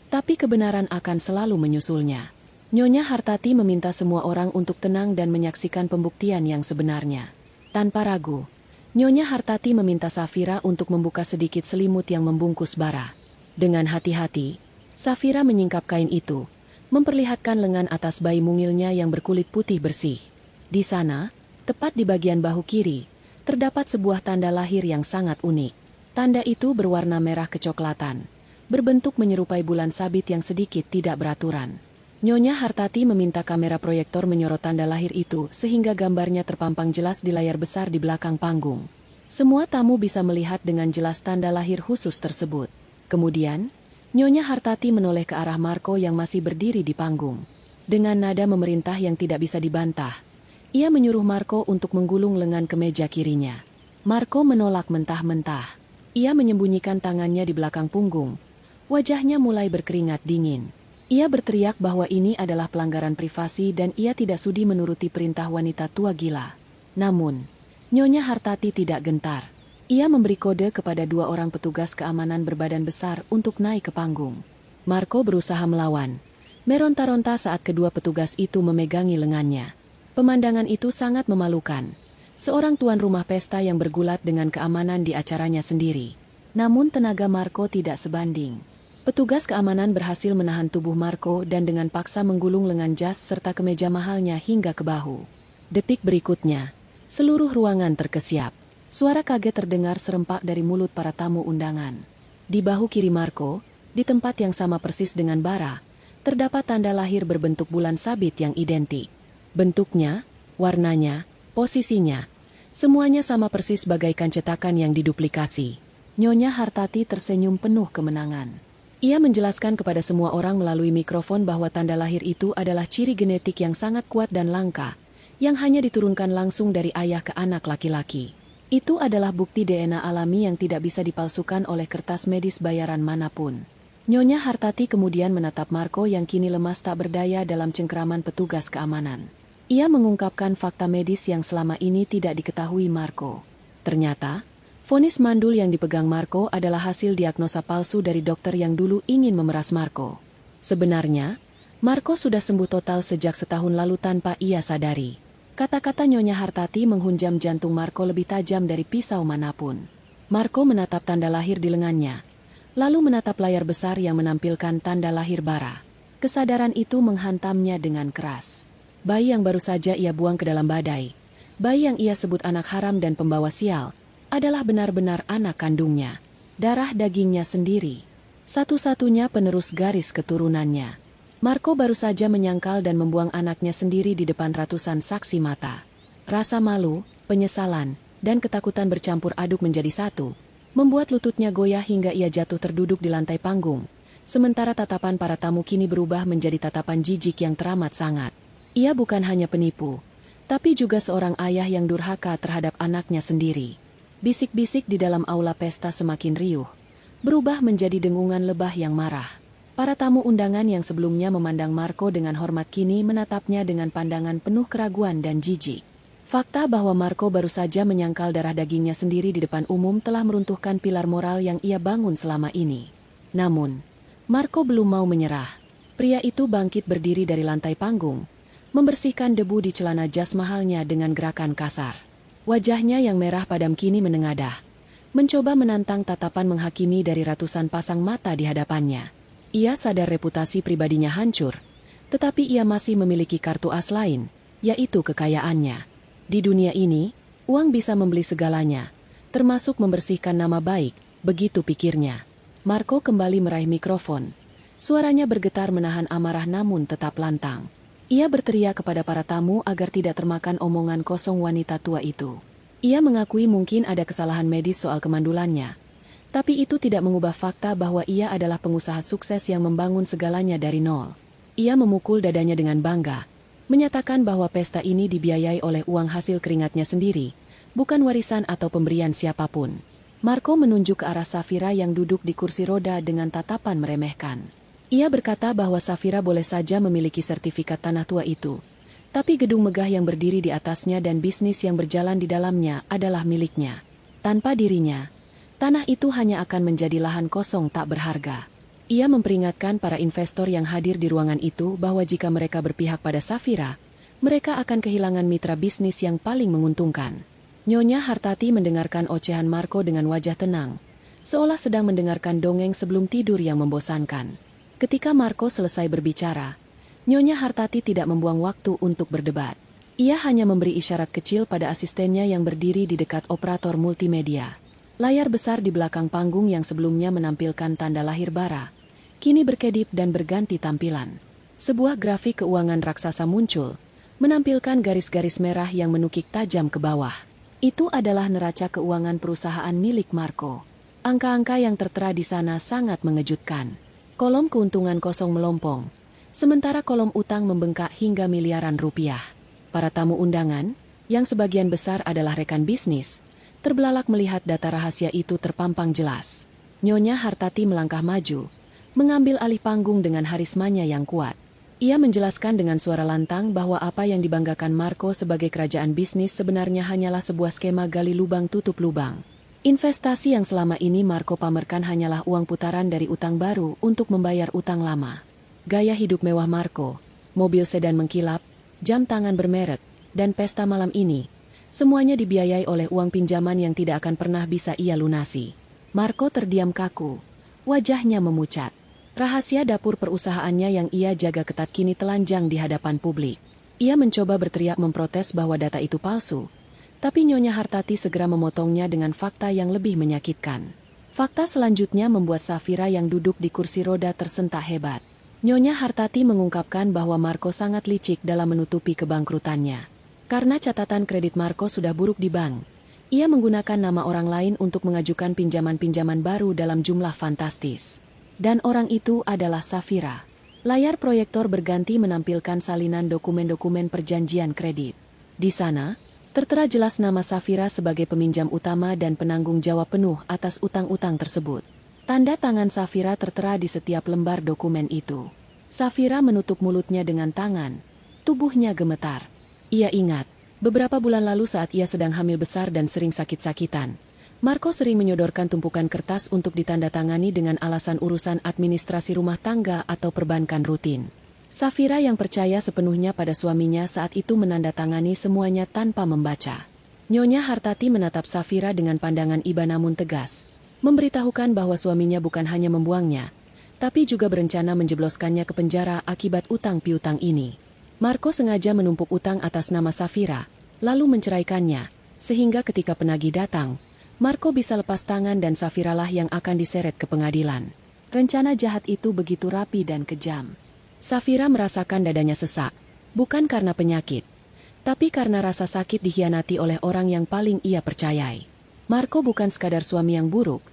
tapi kebenaran akan selalu menyusulnya. Nyonya Hartati meminta semua orang untuk tenang dan menyaksikan pembuktian yang sebenarnya. Tanpa ragu, Nyonya Hartati meminta Safira untuk membuka sedikit selimut yang membungkus bara. Dengan hati-hati, Safira menyingkap kain itu, memperlihatkan lengan atas bayi mungilnya yang berkulit putih bersih. Di sana, tepat di bagian bahu kiri, terdapat sebuah tanda lahir yang sangat unik. Tanda itu berwarna merah kecoklatan, berbentuk menyerupai bulan sabit yang sedikit tidak beraturan. Nyonya Hartati meminta kamera proyektor menyorot tanda lahir itu sehingga gambarnya terpampang jelas di layar besar di belakang panggung. Semua tamu bisa melihat dengan jelas tanda lahir khusus tersebut. Kemudian, Nyonya Hartati menoleh ke arah Marco yang masih berdiri di panggung. Dengan nada memerintah yang tidak bisa dibantah, ia menyuruh Marco untuk menggulung lengan ke meja kirinya. Marco menolak mentah-mentah. Ia menyembunyikan tangannya di belakang punggung. Wajahnya mulai berkeringat dingin. Ia berteriak bahwa ini adalah pelanggaran privasi dan ia tidak sudi menuruti perintah wanita tua gila. Namun, Nyonya Hartati tidak gentar. Ia memberi kode kepada dua orang petugas keamanan berbadan besar untuk naik ke panggung. Marco berusaha melawan, meronta-ronta saat kedua petugas itu memegangi lengannya. Pemandangan itu sangat memalukan. Seorang tuan rumah pesta yang bergulat dengan keamanan di acaranya sendiri. Namun tenaga Marco tidak sebanding. Petugas keamanan berhasil menahan tubuh Marco dan dengan paksa menggulung lengan jas serta kemeja mahalnya hingga ke bahu. Detik berikutnya, seluruh ruangan terkesiap. Suara kaget terdengar serempak dari mulut para tamu undangan. Di bahu kiri Marco, di tempat yang sama persis dengan bara, terdapat tanda lahir berbentuk bulan sabit yang identik. Bentuknya, warnanya, posisinya, semuanya sama persis bagaikan cetakan yang diduplikasi. Nyonya Hartati tersenyum penuh kemenangan. Ia menjelaskan kepada semua orang melalui mikrofon bahwa tanda lahir itu adalah ciri genetik yang sangat kuat dan langka, yang hanya diturunkan langsung dari ayah ke anak laki-laki. Itu adalah bukti DNA alami yang tidak bisa dipalsukan oleh kertas medis bayaran manapun. Nyonya Hartati kemudian menatap Marco yang kini lemas tak berdaya dalam cengkeraman petugas keamanan. Ia mengungkapkan fakta medis yang selama ini tidak diketahui Marco. Ternyata, vonis mandul yang dipegang Marco adalah hasil diagnosa palsu dari dokter yang dulu ingin memeras Marco. Sebenarnya, Marco sudah sembuh total sejak setahun lalu tanpa ia sadari. Kata-kata Nyonya Hartati menghunjam jantung Marco lebih tajam dari pisau manapun. Marco menatap tanda lahir di lengannya, lalu menatap layar besar yang menampilkan tanda lahir bara. Kesadaran itu menghantamnya dengan keras. Bayi yang baru saja ia buang ke dalam badai, bayi yang ia sebut anak haram dan pembawa sial, adalah benar-benar anak kandungnya, darah dagingnya sendiri, satu-satunya penerus garis keturunannya. Marco baru saja menyangkal dan membuang anaknya sendiri di depan ratusan saksi mata. Rasa malu, penyesalan, dan ketakutan bercampur aduk menjadi satu, membuat lututnya goyah hingga ia jatuh terduduk di lantai panggung. Sementara tatapan para tamu kini berubah menjadi tatapan jijik yang teramat sangat. Ia bukan hanya penipu, tapi juga seorang ayah yang durhaka terhadap anaknya sendiri. Bisik-bisik di dalam aula pesta semakin riuh, berubah menjadi dengungan lebah yang marah. Para tamu undangan yang sebelumnya memandang Marco dengan hormat kini menatapnya dengan pandangan penuh keraguan dan jijik. Fakta bahwa Marco baru saja menyangkal darah dagingnya sendiri di depan umum telah meruntuhkan pilar moral yang ia bangun selama ini. Namun, Marco belum mau menyerah. Pria itu bangkit berdiri dari lantai panggung, membersihkan debu di celana jas mahalnya dengan gerakan kasar. Wajahnya yang merah padam kini menengadah, mencoba menantang tatapan menghakimi dari ratusan pasang mata di hadapannya. Ia sadar reputasi pribadinya hancur, tetapi ia masih memiliki kartu as lain, yaitu kekayaannya. Di dunia ini, uang bisa membeli segalanya, termasuk membersihkan nama baik, begitu pikirnya. Marco kembali meraih mikrofon. Suaranya bergetar menahan amarah namun tetap lantang. Ia berteriak kepada para tamu agar tidak termakan omongan kosong wanita tua itu. Ia mengakui mungkin ada kesalahan medis soal kemandulannya, tapi itu tidak mengubah fakta bahwa ia adalah pengusaha sukses yang membangun segalanya dari nol. Ia memukul dadanya dengan bangga, menyatakan bahwa pesta ini dibiayai oleh uang hasil keringatnya sendiri, bukan warisan atau pemberian siapapun. Marco menunjuk ke arah Safira yang duduk di kursi roda dengan tatapan meremehkan. Ia berkata bahwa Safira boleh saja memiliki sertifikat tanah tua itu, tapi gedung megah yang berdiri di atasnya dan bisnis yang berjalan di dalamnya adalah miliknya. Tanpa dirinya, tanah itu hanya akan menjadi lahan kosong tak berharga. Ia memperingatkan para investor yang hadir di ruangan itu bahwa jika mereka berpihak pada Safira, mereka akan kehilangan mitra bisnis yang paling menguntungkan. Nyonya Hartati mendengarkan ocehan Marco dengan wajah tenang, seolah sedang mendengarkan dongeng sebelum tidur yang membosankan. Ketika Marco selesai berbicara, Nyonya Hartati tidak membuang waktu untuk berdebat. Ia hanya memberi isyarat kecil pada asistennya yang berdiri di dekat operator multimedia. Layar besar di belakang panggung yang sebelumnya menampilkan tanda lahir bara, kini berkedip dan berganti tampilan. Sebuah grafik keuangan raksasa muncul, menampilkan garis-garis merah yang menukik tajam ke bawah. Itu adalah neraca keuangan perusahaan milik Marco. Angka-angka yang tertera di sana sangat mengejutkan. Kolom keuntungan kosong melompong, sementara kolom utang membengkak hingga miliaran rupiah. Para tamu undangan, yang sebagian besar adalah rekan bisnis, terbelalak melihat data rahasia itu terpampang jelas. Nyonya Hartati melangkah maju, mengambil alih panggung dengan harismanya yang kuat. Ia menjelaskan dengan suara lantang bahwa apa yang dibanggakan Marco sebagai kerajaan bisnis sebenarnya hanyalah sebuah skema gali lubang tutup lubang. Investasi yang selama ini Marco pamerkan hanyalah uang putaran dari utang baru untuk membayar utang lama. Gaya hidup mewah Marco, mobil sedan mengkilap, jam tangan bermerek, dan pesta malam ini, semuanya dibiayai oleh uang pinjaman yang tidak akan pernah bisa ia lunasi. Marco terdiam kaku, wajahnya memucat. Rahasia dapur perusahaannya yang ia jaga ketat kini telanjang di hadapan publik. Ia mencoba berteriak memprotes bahwa data itu palsu, tapi Nyonya Hartati segera memotongnya dengan fakta yang lebih menyakitkan. Fakta selanjutnya membuat Safira yang duduk di kursi roda tersentak hebat. Nyonya Hartati mengungkapkan bahwa Marco sangat licik dalam menutupi kebangkrutannya. Karena catatan kredit Marco sudah buruk di bank, ia menggunakan nama orang lain untuk mengajukan pinjaman-pinjaman baru dalam jumlah fantastis. Dan orang itu adalah Safira. Layar proyektor berganti menampilkan salinan dokumen-dokumen perjanjian kredit. Di sana, tertera jelas nama Safira sebagai peminjam utama dan penanggung jawab penuh atas utang-utang tersebut. Tanda tangan Safira tertera di setiap lembar dokumen itu. Safira menutup mulutnya dengan tangan. Tubuhnya gemetar. Ia ingat, beberapa bulan lalu saat ia sedang hamil besar dan sering sakit-sakitan, Marco sering menyodorkan tumpukan kertas untuk ditandatangani dengan alasan urusan administrasi rumah tangga atau perbankan rutin. Safira yang percaya sepenuhnya pada suaminya saat itu menandatangani semuanya tanpa membaca. Nyonya Hartati menatap Safira dengan pandangan iba namun tegas, memberitahukan bahwa suaminya bukan hanya membuangnya, tapi juga berencana menjebloskannya ke penjara akibat utang piutang ini. Marco sengaja menumpuk utang atas nama Safira, lalu menceraikannya, sehingga ketika penagih datang, Marco bisa lepas tangan dan Safiralah yang akan diseret ke pengadilan. Rencana jahat itu begitu rapi dan kejam. Safira merasakan dadanya sesak, bukan karena penyakit, tapi karena rasa sakit dikhianati oleh orang yang paling ia percayai. Marco bukan sekadar suami yang buruk,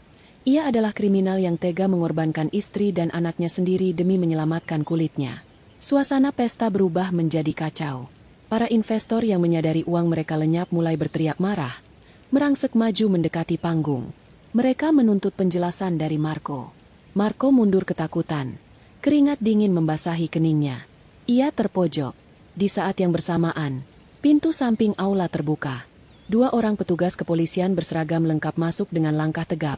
ia adalah kriminal yang tega mengorbankan istri dan anaknya sendiri demi menyelamatkan kulitnya. Suasana pesta berubah menjadi kacau. Para investor yang menyadari uang mereka lenyap mulai berteriak marah, merangsek maju mendekati panggung. Mereka menuntut penjelasan dari Marco. Marco mundur ketakutan. Keringat dingin membasahi keningnya. Ia terpojok. Di saat yang bersamaan, pintu samping aula terbuka. 2 orang petugas kepolisian berseragam lengkap masuk dengan langkah tegap,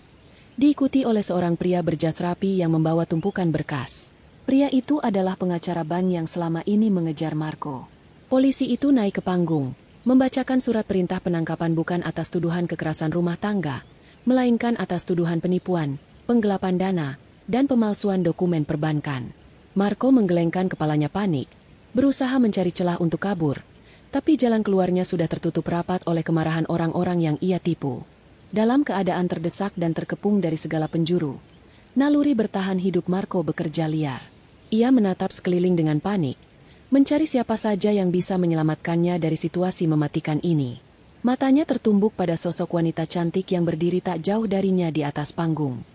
diikuti oleh seorang pria berjas rapi yang membawa tumpukan berkas. Pria itu adalah pengacara bank yang selama ini mengejar Marco. Polisi itu naik ke panggung, membacakan surat perintah penangkapan bukan atas tuduhan kekerasan rumah tangga, melainkan atas tuduhan penipuan, penggelapan dana, dan pemalsuan dokumen perbankan. Marco menggelengkan kepalanya panik, berusaha mencari celah untuk kabur, tapi jalan keluarnya sudah tertutup rapat oleh kemarahan orang-orang yang ia tipu. Dalam keadaan terdesak dan terkepung dari segala penjuru, naluri bertahan hidup Marco bekerja liar. Ia menatap sekeliling dengan panik, mencari siapa saja yang bisa menyelamatkannya dari situasi mematikan ini. Matanya tertumbuk pada sosok wanita cantik yang berdiri tak jauh darinya di atas panggung.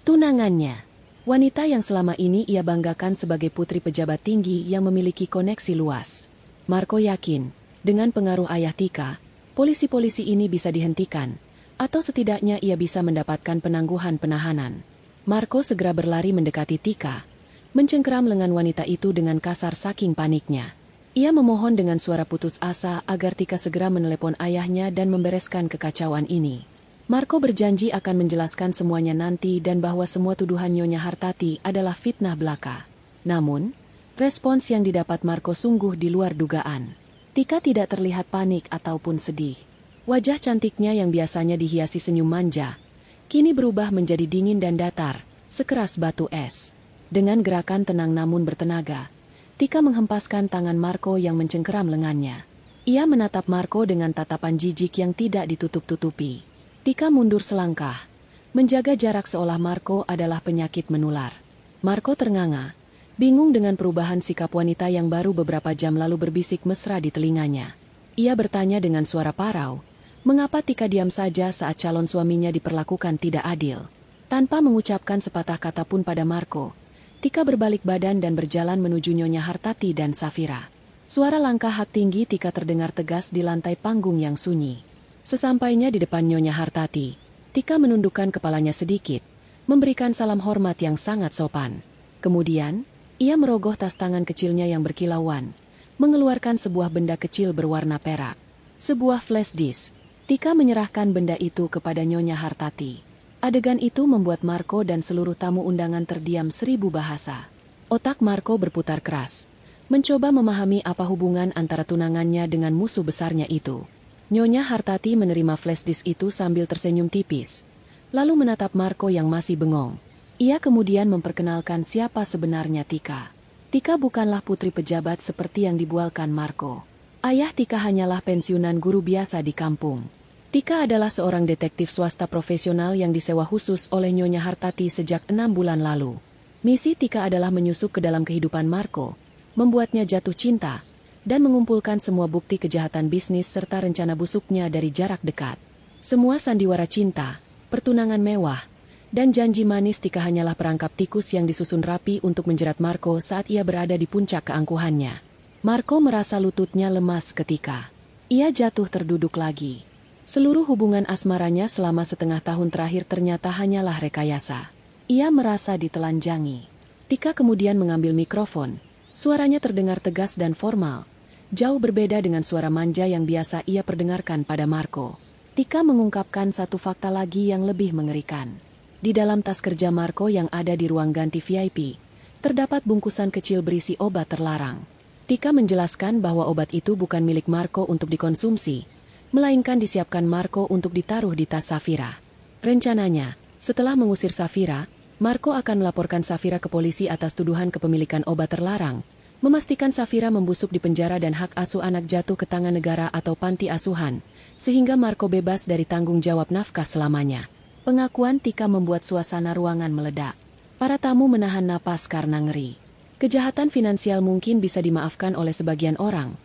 Tunangannya. Wanita yang selama ini ia banggakan sebagai putri pejabat tinggi yang memiliki koneksi luas. Marco yakin, dengan pengaruh ayah Tika, polisi-polisi ini bisa dihentikan, atau setidaknya ia bisa mendapatkan penangguhan penahanan. Marco segera berlari mendekati Tika, mencengkeram lengan wanita itu dengan kasar saking paniknya. Ia memohon dengan suara putus asa agar Tika segera menelepon ayahnya dan membereskan kekacauan ini. Marco berjanji akan menjelaskan semuanya nanti dan bahwa semua tuduhan Nyonya Hartati adalah fitnah belaka. Namun, respons yang didapat Marco sungguh di luar dugaan. Tika tidak terlihat panik ataupun sedih. Wajah cantiknya yang biasanya dihiasi senyum manja, kini berubah menjadi dingin dan datar, sekeras batu es. Dengan gerakan tenang namun bertenaga, Tika menghempaskan tangan Marco yang mencengkeram lengannya. Ia menatap Marco dengan tatapan jijik yang tidak ditutup-tutupi. Tika mundur selangkah, menjaga jarak seolah Marco adalah penyakit menular. Marco ternganga, bingung dengan perubahan sikap wanita yang baru beberapa jam lalu berbisik mesra di telinganya. Ia bertanya dengan suara parau, mengapa Tika diam saja saat calon suaminya diperlakukan tidak adil. Tanpa mengucapkan sepatah kata pun pada Marco, Tika berbalik badan dan berjalan menuju Nyonya Hartati dan Safira. Suara langkah hak tinggi Tika terdengar tegas di lantai panggung yang sunyi. Sesampainya di depan Nyonya Hartati, Tika menundukkan kepalanya sedikit, memberikan salam hormat yang sangat sopan. Kemudian, ia merogoh tas tangan kecilnya yang berkilauan, mengeluarkan sebuah benda kecil berwarna perak. Sebuah flash disk. Tika menyerahkan benda itu kepada Nyonya Hartati. Adegan itu membuat Marco dan seluruh tamu undangan terdiam 1000 bahasa. Otak Marco berputar keras, mencoba memahami apa hubungan antara tunangannya dengan musuh besarnya itu. Nyonya Hartati menerima flash disk itu sambil tersenyum tipis, lalu menatap Marco yang masih bengong. Ia kemudian memperkenalkan siapa sebenarnya Tika. Tika bukanlah putri pejabat seperti yang dibualkan Marco. Ayah Tika hanyalah pensiunan guru biasa di kampung. Tika adalah seorang detektif swasta profesional yang disewa khusus oleh Nyonya Hartati sejak 6 bulan lalu. Misi Tika adalah menyusup ke dalam kehidupan Marco, membuatnya jatuh cinta, dan mengumpulkan semua bukti kejahatan bisnis serta rencana busuknya dari jarak dekat. Semua sandiwara cinta, pertunangan mewah, dan janji manis Tika hanyalah perangkap tikus yang disusun rapi untuk menjerat Marco saat ia berada di puncak keangkuhannya. Marco merasa lututnya lemas ketika ia jatuh terduduk lagi. Seluruh hubungan asmaranya selama setengah tahun terakhir ternyata hanyalah rekayasa. Ia merasa ditelanjangi. Tika kemudian mengambil mikrofon. Suaranya terdengar tegas dan formal, jauh berbeda dengan suara manja yang biasa ia perdengarkan pada Marco. Tika mengungkapkan satu fakta lagi yang lebih mengerikan. Di dalam tas kerja Marco yang ada di ruang ganti VIP, terdapat bungkusan kecil berisi obat terlarang. Tika menjelaskan bahwa obat itu bukan milik Marco untuk dikonsumsi, melainkan disiapkan Marco untuk ditaruh di tas Safira. Rencananya, setelah mengusir Safira, Marco akan melaporkan Safira ke polisi atas tuduhan kepemilikan obat terlarang, memastikan Safira membusuk di penjara dan hak asuh anak jatuh ke tangan negara atau panti asuhan, sehingga Marco bebas dari tanggung jawab nafkah selamanya. Pengakuan Tika membuat suasana ruangan meledak. Para tamu menahan napas karena ngeri. Kejahatan finansial mungkin bisa dimaafkan oleh sebagian orang,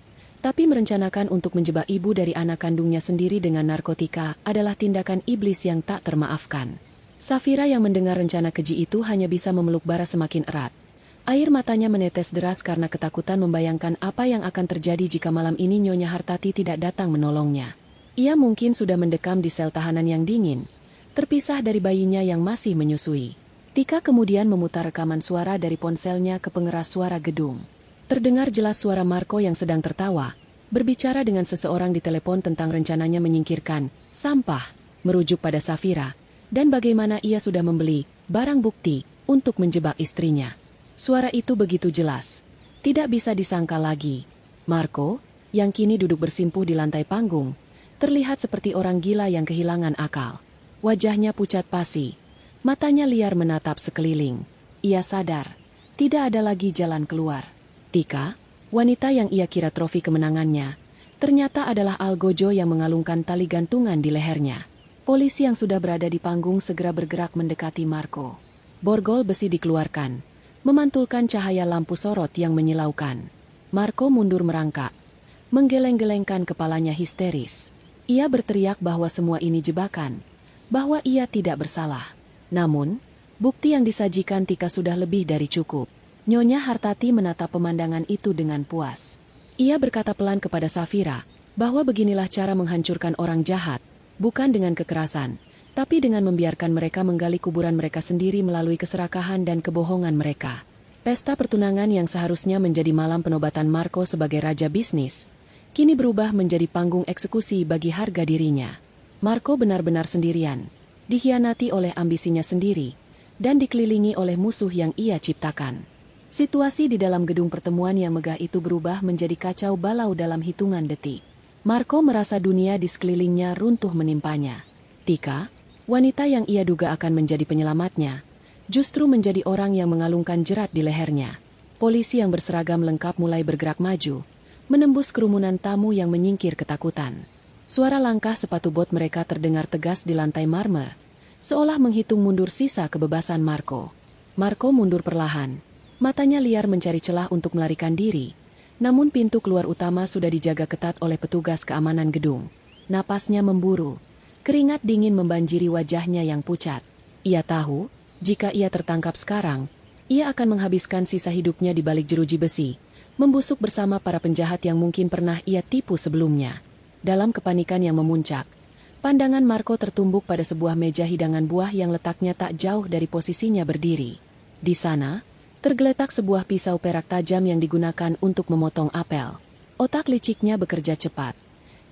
tapi merencanakan untuk menjebak ibu dari anak kandungnya sendiri dengan narkotika adalah tindakan iblis yang tak termaafkan. Safira yang mendengar rencana keji itu hanya bisa memeluk bara semakin erat. Air matanya menetes deras karena ketakutan membayangkan apa yang akan terjadi jika malam ini Nyonya Hartati tidak datang menolongnya. Ia mungkin sudah mendekam di sel tahanan yang dingin, terpisah dari bayinya yang masih menyusui. Tika kemudian memutar rekaman suara dari ponselnya ke pengeras suara gedung. Terdengar jelas suara Marco yang sedang tertawa, berbicara dengan seseorang di telepon tentang rencananya menyingkirkan sampah, merujuk pada Safira, dan bagaimana ia sudah membeli barang bukti untuk menjebak istrinya. Suara itu begitu jelas. Tidak bisa disangka lagi. Marco, yang kini duduk bersimpuh di lantai panggung, terlihat seperti orang gila yang kehilangan akal. Wajahnya pucat pasi. Matanya liar menatap sekeliling. Ia sadar, tidak ada lagi jalan keluar. Tika, wanita yang ia kira trofi kemenangannya, ternyata adalah Algojo yang mengalungkan tali gantungan di lehernya. Polisi yang sudah berada di panggung segera bergerak mendekati Marco. Borgol besi dikeluarkan, memantulkan cahaya lampu sorot yang menyilaukan. Marco mundur merangkak, menggeleng-gelengkan kepalanya histeris. Ia berteriak bahwa semua ini jebakan, bahwa ia tidak bersalah. Namun, bukti yang disajikan Tika sudah lebih dari cukup. Nyonya Hartati menatap pemandangan itu dengan puas. Ia berkata pelan kepada Safira, bahwa beginilah cara menghancurkan orang jahat, bukan dengan kekerasan, tapi dengan membiarkan mereka menggali kuburan mereka sendiri melalui keserakahan dan kebohongan mereka. Pesta pertunangan yang seharusnya menjadi malam penobatan Marco sebagai raja bisnis, kini berubah menjadi panggung eksekusi bagi harga dirinya. Marco benar-benar sendirian, dikhianati oleh ambisinya sendiri, dan dikelilingi oleh musuh yang ia ciptakan. Situasi di dalam gedung pertemuan yang megah itu berubah menjadi kacau balau dalam hitungan detik. Marco merasa dunia di sekelilingnya runtuh menimpanya. Tika, wanita yang ia duga akan menjadi penyelamatnya, justru menjadi orang yang mengalungkan jerat di lehernya. Polisi yang berseragam lengkap mulai bergerak maju, menembus kerumunan tamu yang menyingkir ketakutan. Suara langkah sepatu bot mereka terdengar tegas di lantai marmer, seolah menghitung mundur sisa kebebasan Marco. Marco mundur perlahan, matanya liar mencari celah untuk melarikan diri, namun pintu keluar utama sudah dijaga ketat oleh petugas keamanan gedung. Napasnya memburu, keringat dingin membanjiri wajahnya yang pucat. Ia tahu, jika ia tertangkap sekarang, ia akan menghabiskan sisa hidupnya di balik jeruji besi, membusuk bersama para penjahat yang mungkin pernah ia tipu sebelumnya. Dalam kepanikan yang memuncak, pandangan Marco tertumbuk pada sebuah meja hidangan buah yang letaknya tak jauh dari posisinya berdiri. Di sana, tergeletak sebuah pisau perak tajam yang digunakan untuk memotong apel. Otak liciknya bekerja cepat,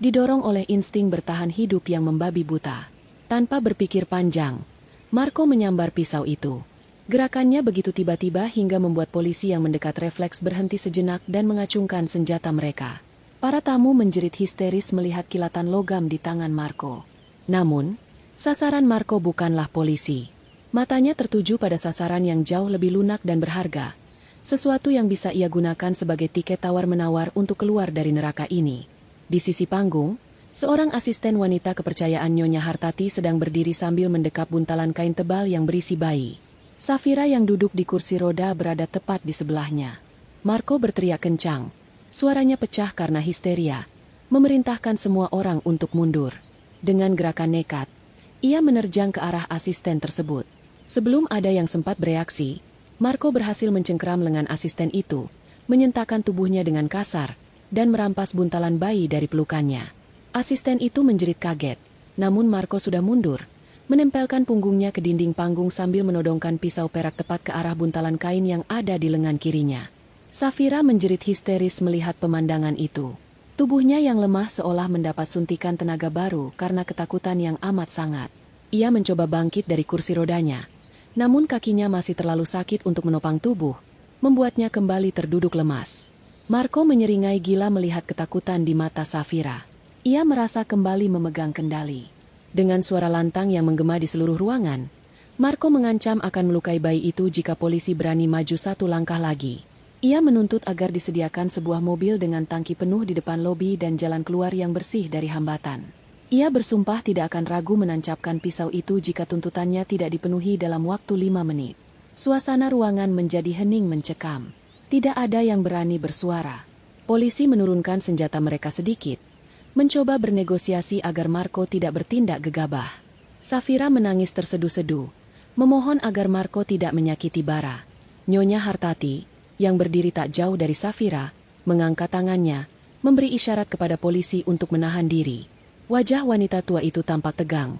didorong oleh insting bertahan hidup yang membabi buta. Tanpa berpikir panjang, Marco menyambar pisau itu. Gerakannya begitu tiba-tiba hingga membuat polisi yang mendekat refleks berhenti sejenak dan mengacungkan senjata mereka. Para tamu menjerit histeris melihat kilatan logam di tangan Marco. Namun, sasaran Marco bukanlah polisi. Matanya tertuju pada sasaran yang jauh lebih lunak dan berharga. Sesuatu yang bisa ia gunakan sebagai tiket tawar-menawar untuk keluar dari neraka ini. Di sisi panggung, seorang asisten wanita kepercayaan Nyonya Hartati sedang berdiri sambil mendekap buntalan kain tebal yang berisi bayi. Safira yang duduk di kursi roda berada tepat di sebelahnya. Marco berteriak kencang. Suaranya pecah karena histeria, memerintahkan semua orang untuk mundur. Dengan gerakan nekat, ia menerjang ke arah asisten tersebut. Sebelum ada yang sempat bereaksi, Marco berhasil mencengkeram lengan asisten itu, menyentakkan tubuhnya dengan kasar, dan merampas buntalan bayi dari pelukannya. Asisten itu menjerit kaget, namun Marco sudah mundur, menempelkan punggungnya ke dinding panggung sambil menodongkan pisau perak tepat ke arah buntalan kain yang ada di lengan kirinya. Safira menjerit histeris melihat pemandangan itu. Tubuhnya yang lemah seolah mendapat suntikan tenaga baru karena ketakutan yang amat sangat. Ia mencoba bangkit dari kursi rodanya, namun kakinya masih terlalu sakit untuk menopang tubuh, membuatnya kembali terduduk lemas. Marco menyeringai gila melihat ketakutan di mata Safira. Ia merasa kembali memegang kendali. Dengan suara lantang yang menggema di seluruh ruangan, Marco mengancam akan melukai bayi itu jika polisi berani maju satu langkah lagi. Ia menuntut agar disediakan sebuah mobil dengan tangki penuh di depan lobi dan jalan keluar yang bersih dari hambatan. Ia bersumpah tidak akan ragu menancapkan pisau itu jika tuntutannya tidak dipenuhi dalam waktu 5 menit. Suasana ruangan menjadi hening mencekam. Tidak ada yang berani bersuara. Polisi menurunkan senjata mereka sedikit, mencoba bernegosiasi agar Marco tidak bertindak gegabah. Safira menangis tersedu-sedu, memohon agar Marco tidak menyakiti bara. Nyonya Hartati, yang berdiri tak jauh dari Safira, mengangkat tangannya, memberi isyarat kepada polisi untuk menahan diri. Wajah wanita tua itu tampak tegang,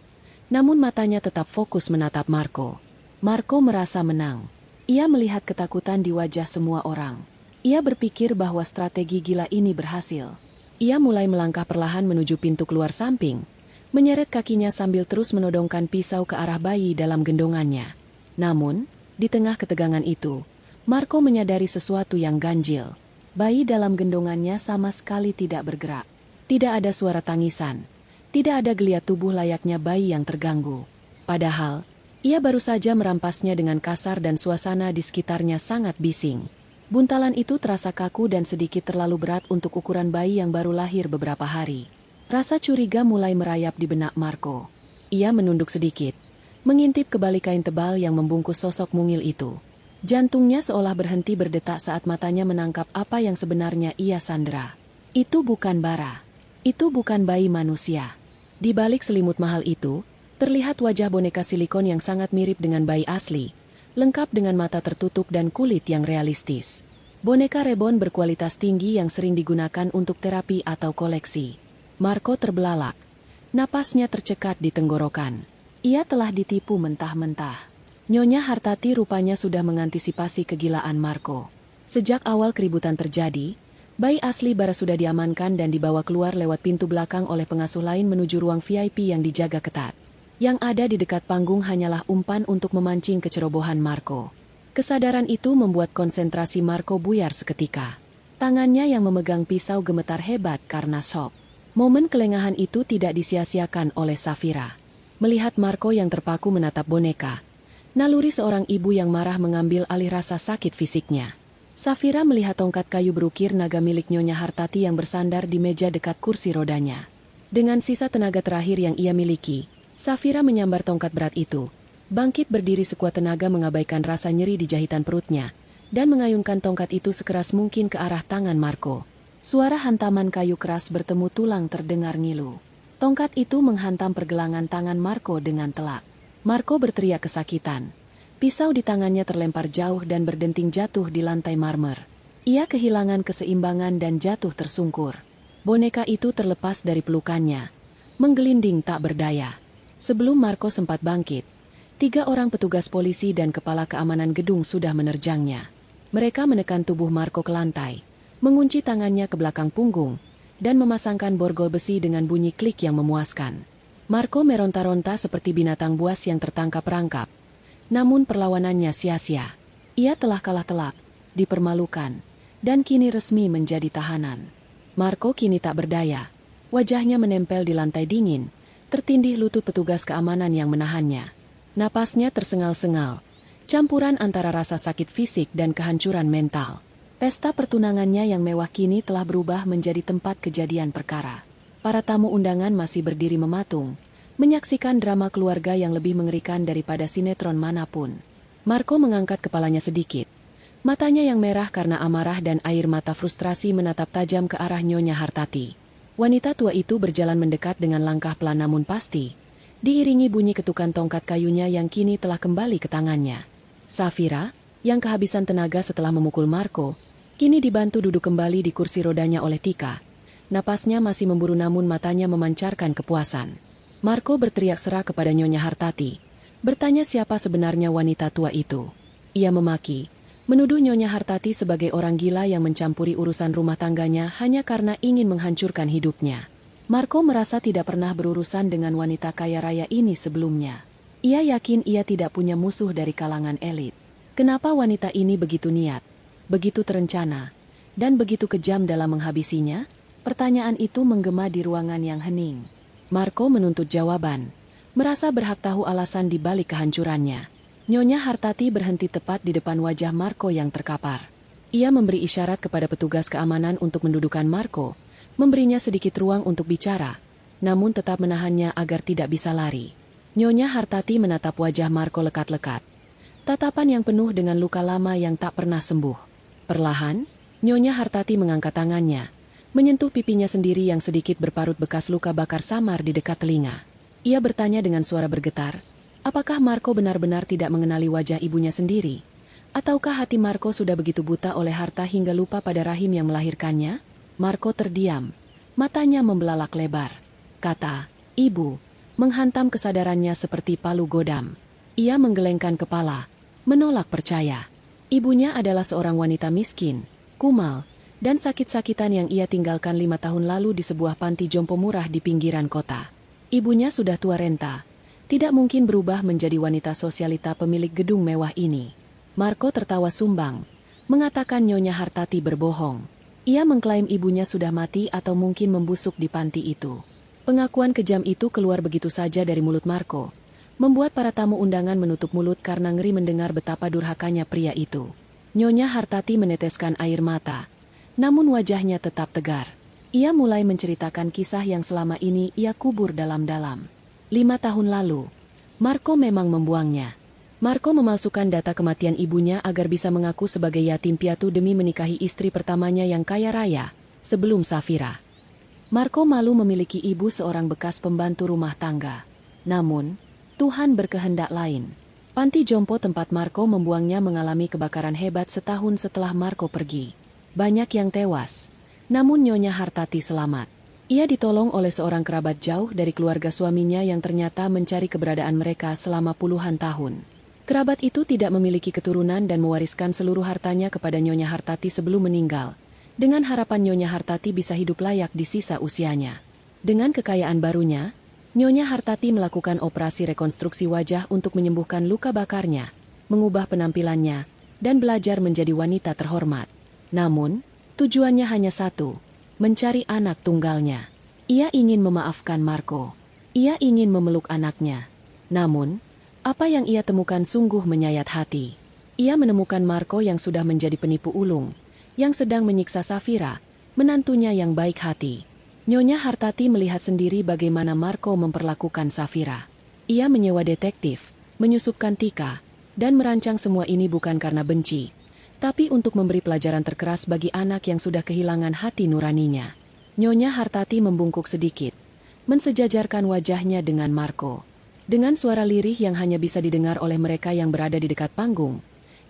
namun matanya tetap fokus menatap Marco. Marco merasa menang. Ia melihat ketakutan di wajah semua orang. Ia berpikir bahwa strategi gila ini berhasil. Ia mulai melangkah perlahan menuju pintu keluar samping, menyeret kakinya sambil terus menodongkan pisau ke arah bayi dalam gendongannya. Namun, di tengah ketegangan itu, Marco menyadari sesuatu yang ganjil. Bayi dalam gendongannya sama sekali tidak bergerak. Tidak ada suara tangisan. Tidak ada geliat tubuh layaknya bayi yang terganggu. Padahal, ia baru saja merampasnya dengan kasar dan suasana di sekitarnya sangat bising. Buntalan itu terasa kaku dan sedikit terlalu berat untuk ukuran bayi yang baru lahir beberapa hari. Rasa curiga mulai merayap di benak Marco. Ia menunduk sedikit, mengintip ke balik kain tebal yang membungkus sosok mungil itu. Jantungnya seolah berhenti berdetak saat matanya menangkap apa yang sebenarnya ia sandera. Itu bukan bara. Itu bukan bayi manusia. Di balik selimut mahal itu, terlihat wajah boneka silikon yang sangat mirip dengan bayi asli, lengkap dengan mata tertutup dan kulit yang realistis. Boneka reborn berkualitas tinggi yang sering digunakan untuk terapi atau koleksi. Marco terbelalak. Napasnya tercekat di tenggorokan. Ia telah ditipu mentah-mentah. Nyonya Hartati rupanya sudah mengantisipasi kegilaan Marco. Sejak awal keributan terjadi, bayi asli bara sudah diamankan dan dibawa keluar lewat pintu belakang oleh pengasuh lain menuju ruang VIP yang dijaga ketat. Yang ada di dekat panggung hanyalah umpan untuk memancing kecerobohan Marco. Kesadaran itu membuat konsentrasi Marco buyar seketika. Tangannya yang memegang pisau gemetar hebat karena shock. Momen kelengahan itu tidak disia-siakan oleh Safira. Melihat Marco yang terpaku menatap boneka, naluri seorang ibu yang marah mengambil alih rasa sakit fisiknya. Safira melihat tongkat kayu berukir naga milik Nyonya Hartati yang bersandar di meja dekat kursi rodanya. Dengan sisa tenaga terakhir yang ia miliki, Safira menyambar tongkat berat itu, bangkit berdiri sekuat tenaga mengabaikan rasa nyeri di jahitan perutnya, dan mengayunkan tongkat itu sekeras mungkin ke arah tangan Marco. Suara hantaman kayu keras bertemu tulang terdengar ngilu. Tongkat itu menghantam pergelangan tangan Marco dengan telak. Marco berteriak kesakitan. Pisau di tangannya terlempar jauh dan berdenting jatuh di lantai marmer. Ia kehilangan keseimbangan dan jatuh tersungkur. Boneka itu terlepas dari pelukannya, menggelinding tak berdaya. Sebelum Marco sempat bangkit, 3 orang petugas polisi dan kepala keamanan gedung sudah menerjangnya. Mereka menekan tubuh Marco ke lantai, mengunci tangannya ke belakang punggung, dan memasangkan borgol besi dengan bunyi klik yang memuaskan. Marco meronta-ronta seperti binatang buas yang tertangkap perangkap. Namun perlawanannya sia-sia. Ia telah kalah telak, dipermalukan, dan kini resmi menjadi tahanan. Marco kini tak berdaya. Wajahnya menempel di lantai dingin, tertindih lutut petugas keamanan yang menahannya. Napasnya tersengal-sengal, campuran antara rasa sakit fisik dan kehancuran mental. Pesta pertunangannya yang mewah kini telah berubah menjadi tempat kejadian perkara. Para tamu undangan masih berdiri mematung, menyaksikan drama keluarga yang lebih mengerikan daripada sinetron manapun. Marco mengangkat kepalanya sedikit. Matanya yang merah karena amarah dan air mata frustrasi menatap tajam ke arah Nyonya Hartati. Wanita tua itu berjalan mendekat dengan langkah pelan namun pasti, diiringi bunyi ketukan tongkat kayunya yang kini telah kembali ke tangannya. Safira, yang kehabisan tenaga setelah memukul Marco, kini dibantu duduk kembali di kursi rodanya oleh Tika. Napasnya masih memburu namun matanya memancarkan kepuasan. Marco berteriak serak kepada Nyonya Hartati, bertanya siapa sebenarnya wanita tua itu. Ia memaki, menuduh Nyonya Hartati sebagai orang gila yang mencampuri urusan rumah tangganya hanya karena ingin menghancurkan hidupnya. Marco merasa tidak pernah berurusan dengan wanita kaya raya ini sebelumnya. Ia yakin ia tidak punya musuh dari kalangan elit. Kenapa wanita ini begitu niat, begitu terencana, dan begitu kejam dalam menghabisinya? Pertanyaan itu menggema di ruangan yang hening. Marco menuntut jawaban, merasa berhak tahu alasan di balik kehancurannya. Nyonya Hartati berhenti tepat di depan wajah Marco yang terkapar. Ia memberi isyarat kepada petugas keamanan untuk mendudukkan Marco, memberinya sedikit ruang untuk bicara, namun tetap menahannya agar tidak bisa lari. Nyonya Hartati menatap wajah Marco lekat-lekat. Tatapan yang penuh dengan luka lama yang tak pernah sembuh. Perlahan, Nyonya Hartati mengangkat tangannya, menyentuh pipinya sendiri yang sedikit berparut bekas luka bakar samar di dekat telinga. Ia bertanya dengan suara bergetar, apakah Marco benar-benar tidak mengenali wajah ibunya sendiri? Ataukah hati Marco sudah begitu buta oleh harta hingga lupa pada rahim yang melahirkannya? Marco terdiam, matanya membelalak lebar. Kata, "Ibu," menghantam kesadarannya seperti palu godam. Ia menggelengkan kepala, menolak percaya. Ibunya adalah seorang wanita miskin, kumal, dan sakit-sakitan yang ia tinggalkan 5 tahun lalu di sebuah panti jompo murah di pinggiran kota. Ibunya sudah tua renta, tidak mungkin berubah menjadi wanita sosialita pemilik gedung mewah ini. Marco tertawa sumbang, mengatakan Nyonya Hartati berbohong. Ia mengklaim ibunya sudah mati atau mungkin membusuk di panti itu. Pengakuan kejam itu keluar begitu saja dari mulut Marco, membuat para tamu undangan menutup mulut karena ngeri mendengar betapa durhakanya pria itu. Nyonya Hartati meneteskan air mata, namun wajahnya tetap tegar. Ia mulai menceritakan kisah yang selama ini ia kubur dalam-dalam. 5 tahun lalu, Marco memang membuangnya. Marco memalsukan data kematian ibunya agar bisa mengaku sebagai yatim piatu demi menikahi istri pertamanya yang kaya raya, sebelum Safira. Marco malu memiliki ibu seorang bekas pembantu rumah tangga. Namun, Tuhan berkehendak lain. Panti jompo tempat Marco membuangnya mengalami kebakaran hebat setahun setelah Marco pergi. Banyak yang tewas, namun Nyonya Hartati selamat. Ia ditolong oleh seorang kerabat jauh dari keluarga suaminya yang ternyata mencari keberadaan mereka selama puluhan tahun. Kerabat itu tidak memiliki keturunan dan mewariskan seluruh hartanya kepada Nyonya Hartati sebelum meninggal, dengan harapan Nyonya Hartati bisa hidup layak di sisa usianya. Dengan kekayaan barunya, Nyonya Hartati melakukan operasi rekonstruksi wajah untuk menyembuhkan luka bakarnya, mengubah penampilannya, dan belajar menjadi wanita terhormat. Namun, tujuannya hanya satu, mencari anak tunggalnya. Ia ingin memaafkan Marco. Ia ingin memeluk anaknya. Namun, apa yang ia temukan sungguh menyayat hati. Ia menemukan Marco yang sudah menjadi penipu ulung, yang sedang menyiksa Safira, menantunya yang baik hati. Nyonya Hartati melihat sendiri bagaimana Marco memperlakukan Safira. Ia menyewa detektif, menyusupkan Tika, dan merancang semua ini bukan karena benci, tapi untuk memberi pelajaran terkeras bagi anak yang sudah kehilangan hati nuraninya. Nyonya Hartati membungkuk sedikit, mensejajarkan wajahnya dengan Marco. Dengan suara lirih yang hanya bisa didengar oleh mereka yang berada di dekat panggung,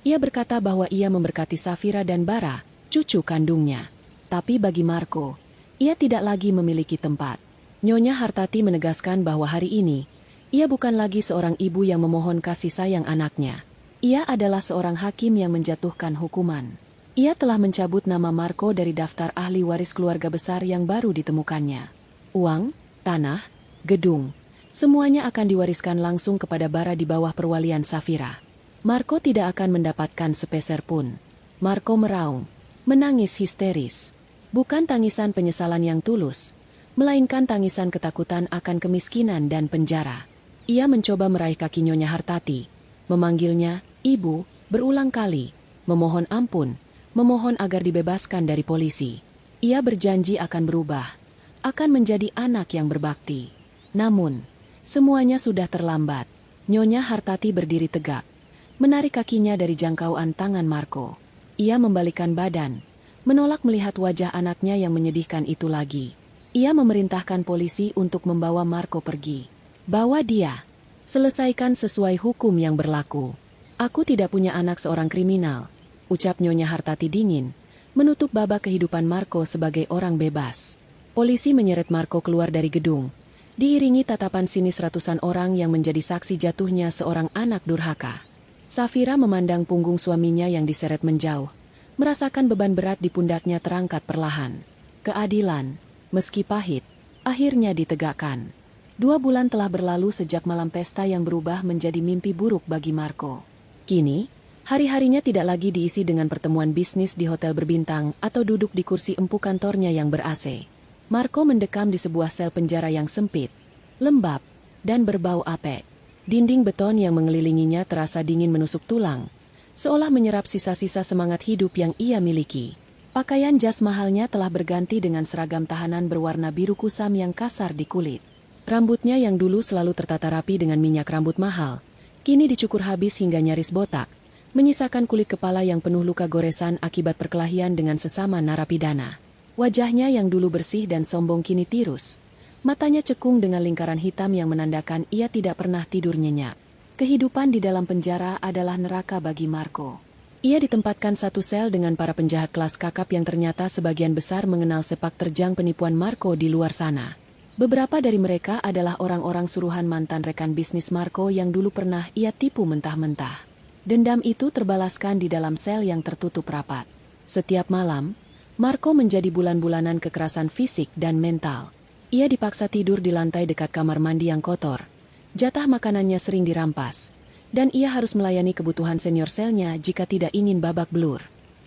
ia berkata bahwa ia memberkati Safira dan Bara, cucu kandungnya. Tapi bagi Marco, ia tidak lagi memiliki tempat. Nyonya Hartati menegaskan bahwa hari ini, ia bukan lagi seorang ibu yang memohon kasih sayang anaknya. Ia adalah seorang hakim yang menjatuhkan hukuman. Ia telah mencabut nama Marco dari daftar ahli waris keluarga besar yang baru ditemukannya. Uang, tanah, gedung, semuanya akan diwariskan langsung kepada Bara di bawah perwalian Safira. Marco tidak akan mendapatkan sepeser pun. Marco meraung, menangis histeris. Bukan tangisan penyesalan yang tulus, melainkan tangisan ketakutan akan kemiskinan dan penjara. Ia mencoba meraih kaki Nyonya Hartati, memanggilnya, Ibu, berulang kali, memohon ampun, memohon agar dibebaskan dari polisi. Ia berjanji akan berubah, akan menjadi anak yang berbakti. Namun, semuanya sudah terlambat. Nyonya Hartati berdiri tegak, menarik kakinya dari jangkauan tangan Marco. Ia membalikkan badan, menolak melihat wajah anaknya yang menyedihkan itu lagi. Ia memerintahkan polisi untuk membawa Marco pergi. Bawa dia. Selesaikan sesuai hukum yang berlaku. Aku tidak punya anak seorang kriminal, ucap Nyonya Hartati dingin, menutup babak kehidupan Marco sebagai orang bebas. Polisi menyeret Marco keluar dari gedung, diiringi tatapan sinis ratusan orang yang menjadi saksi jatuhnya seorang anak durhaka. Safira memandang punggung suaminya yang diseret menjauh, merasakan beban berat di pundaknya terangkat perlahan. Keadilan, meski pahit, akhirnya ditegakkan. 2 bulan telah berlalu sejak malam pesta yang berubah menjadi mimpi buruk bagi Marco. Kini, hari-harinya tidak lagi diisi dengan pertemuan bisnis di hotel berbintang atau duduk di kursi empuk kantornya yang ber-AC. Marco mendekam di sebuah sel penjara yang sempit, lembab, dan berbau apek. Dinding beton yang mengelilinginya terasa dingin menusuk tulang, seolah menyerap sisa-sisa semangat hidup yang ia miliki. Pakaian jas mahalnya telah berganti dengan seragam tahanan berwarna biru kusam yang kasar di kulit. Rambutnya yang dulu selalu tertata rapi dengan minyak rambut mahal, kini dicukur habis hingga nyaris botak, menyisakan kulit kepala yang penuh luka goresan akibat perkelahian dengan sesama narapidana. Wajahnya yang dulu bersih dan sombong kini tirus. Matanya cekung dengan lingkaran hitam yang menandakan ia tidak pernah tidur nyenyak. Kehidupan di dalam penjara adalah neraka bagi Marco. Ia ditempatkan satu sel dengan para penjahat kelas kakap yang ternyata sebagian besar mengenal sepak terjang penipuan Marco di luar sana. Beberapa dari mereka adalah orang-orang suruhan mantan rekan bisnis Marco yang dulu pernah ia tipu mentah-mentah. Dendam itu terbalaskan di dalam sel yang tertutup rapat. Setiap malam, Marco menjadi bulan-bulanan kekerasan fisik dan mental. Ia dipaksa tidur di lantai dekat kamar mandi yang kotor. Jatah makanannya sering dirampas. Dan ia harus melayani kebutuhan senior selnya jika tidak ingin babak belur.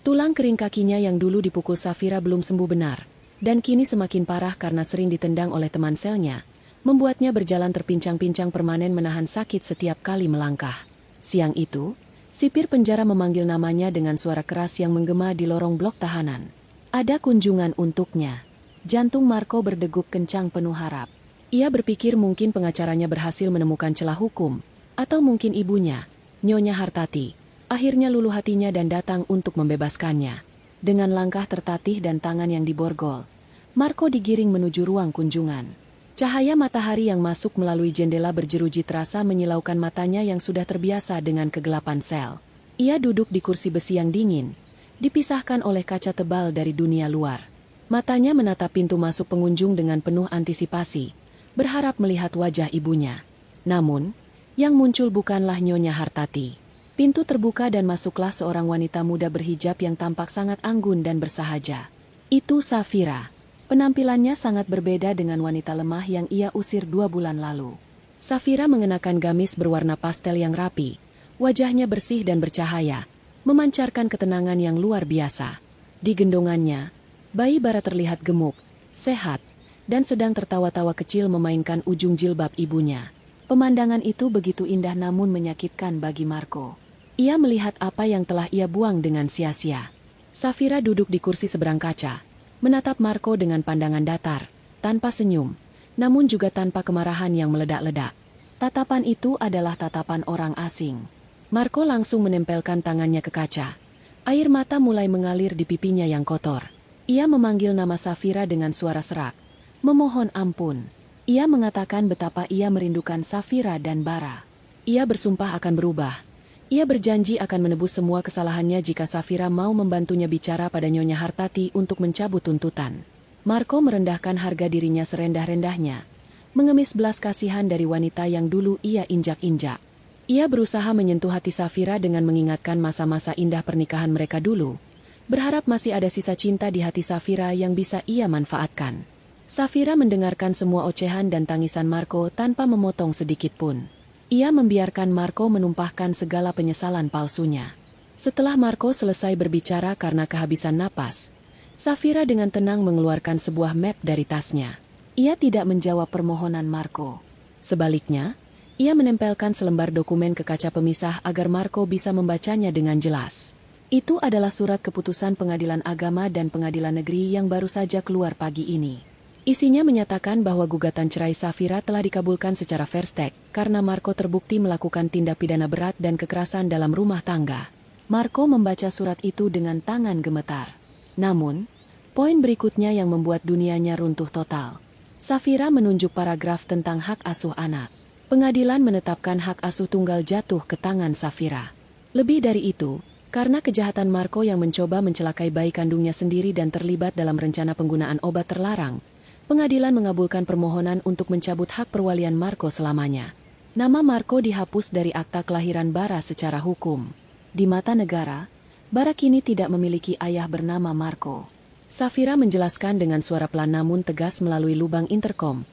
Tulang kering kakinya yang dulu dipukul Safira belum sembuh benar, dan kini semakin parah karena sering ditendang oleh teman selnya, membuatnya berjalan terpincang-pincang permanen menahan sakit setiap kali melangkah. Siang itu, sipir penjara memanggil namanya dengan suara keras yang menggema di lorong blok tahanan. Ada kunjungan untuknya. Jantung Marco berdegup kencang penuh harap. Ia berpikir mungkin pengacaranya berhasil menemukan celah hukum, atau mungkin ibunya, Nyonya Hartati, akhirnya luluh hatinya dan datang untuk membebaskannya. Dengan langkah tertatih dan tangan yang diborgol, Marco digiring menuju ruang kunjungan. Cahaya matahari yang masuk melalui jendela berjeruji terasa menyilaukan matanya yang sudah terbiasa dengan kegelapan sel. Ia duduk di kursi besi yang dingin, dipisahkan oleh kaca tebal dari dunia luar. Matanya menatap pintu masuk pengunjung dengan penuh antisipasi, berharap melihat wajah ibunya. Namun, yang muncul bukanlah Nyonya Hartati. Pintu terbuka dan masuklah seorang wanita muda berhijab yang tampak sangat anggun dan bersahaja. Itu Safira. Penampilannya sangat berbeda dengan wanita lemah yang ia usir 2 bulan lalu. Safira mengenakan gamis berwarna pastel yang rapi, wajahnya bersih dan bercahaya, memancarkan ketenangan yang luar biasa. Di gendongannya, bayi bara terlihat gemuk, sehat, dan sedang tertawa-tawa kecil memainkan ujung jilbab ibunya. Pemandangan itu begitu indah namun menyakitkan bagi Marco. Ia melihat apa yang telah ia buang dengan sia-sia. Safira duduk di kursi seberang kaca, menatap Marco dengan pandangan datar, tanpa senyum, namun juga tanpa kemarahan yang meledak-ledak. Tatapan itu adalah tatapan orang asing. Marco langsung menempelkan tangannya ke kaca. Air mata mulai mengalir di pipinya yang kotor. Ia memanggil nama Safira dengan suara serak. Memohon ampun. Ia mengatakan betapa ia merindukan Safira dan Bara. Ia bersumpah akan berubah. Ia berjanji akan menebus semua kesalahannya jika Safira mau membantunya bicara pada Nyonya Hartati untuk mencabut tuntutan. Marco merendahkan harga dirinya serendah-rendahnya, mengemis belas kasihan dari wanita yang dulu ia injak-injak. Ia berusaha menyentuh hati Safira dengan mengingatkan masa-masa indah pernikahan mereka dulu, berharap masih ada sisa cinta di hati Safira yang bisa ia manfaatkan. Safira mendengarkan semua ocehan dan tangisan Marco tanpa memotong sedikit pun. Ia membiarkan Marco menumpahkan segala penyesalan palsunya. Setelah Marco selesai berbicara karena kehabisan napas, Safira dengan tenang mengeluarkan sebuah map dari tasnya. Ia tidak menjawab permohonan Marco. Sebaliknya, ia menempelkan selembar dokumen ke kaca pemisah agar Marco bisa membacanya dengan jelas. Itu adalah surat keputusan Pengadilan Agama dan Pengadilan Negeri yang baru saja keluar pagi ini. Isinya menyatakan bahwa gugatan cerai Safira telah dikabulkan secara fair stake karena Marco terbukti melakukan tindak pidana berat dan kekerasan dalam rumah tangga. Marco membaca surat itu dengan tangan gemetar. Namun, poin berikutnya yang membuat dunianya runtuh total. Safira menunjuk paragraf tentang hak asuh anak. Pengadilan menetapkan hak asuh tunggal jatuh ke tangan Safira. Lebih dari itu, karena kejahatan Marco yang mencoba mencelakai bayi kandungnya sendiri dan terlibat dalam rencana penggunaan obat terlarang, pengadilan mengabulkan permohonan untuk mencabut hak perwalian Marco selamanya. Nama Marco dihapus dari akta kelahiran Bara secara hukum. Di mata negara, Bara kini tidak memiliki ayah bernama Marco. Safira menjelaskan dengan suara pelan namun tegas melalui lubang interkom,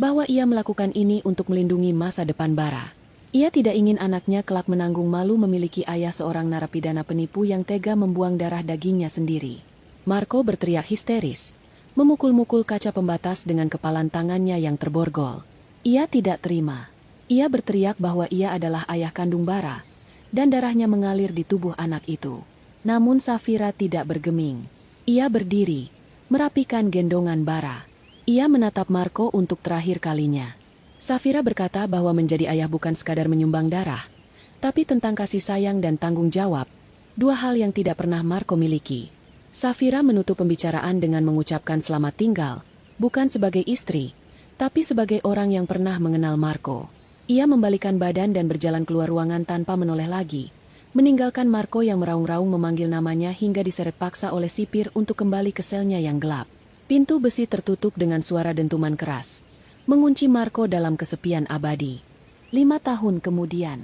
bahwa ia melakukan ini untuk melindungi masa depan Bara. Ia tidak ingin anaknya kelak menanggung malu memiliki ayah seorang narapidana penipu yang tega membuang darah dagingnya sendiri. Marco berteriak histeris, memukul-mukul kaca pembatas dengan kepalan tangannya yang terborgol. Ia tidak terima. Ia berteriak bahwa ia adalah ayah kandung Bara, dan darahnya mengalir di tubuh anak itu. Namun Safira tidak bergeming. Ia berdiri, merapikan gendongan Bara. Ia menatap Marco untuk terakhir kalinya. Safira berkata bahwa menjadi ayah bukan sekadar menyumbang darah, tapi tentang kasih sayang dan tanggung jawab, 2 hal yang tidak pernah Marco miliki. Safira menutup pembicaraan dengan mengucapkan selamat tinggal, bukan sebagai istri, tapi sebagai orang yang pernah mengenal Marco. Ia membalikan badan dan berjalan keluar ruangan tanpa menoleh lagi, meninggalkan Marco yang meraung-raung memanggil namanya hingga diseret paksa oleh sipir untuk kembali ke selnya yang gelap. Pintu besi tertutup dengan suara dentuman keras, mengunci Marco dalam kesepian abadi. 5 tahun kemudian,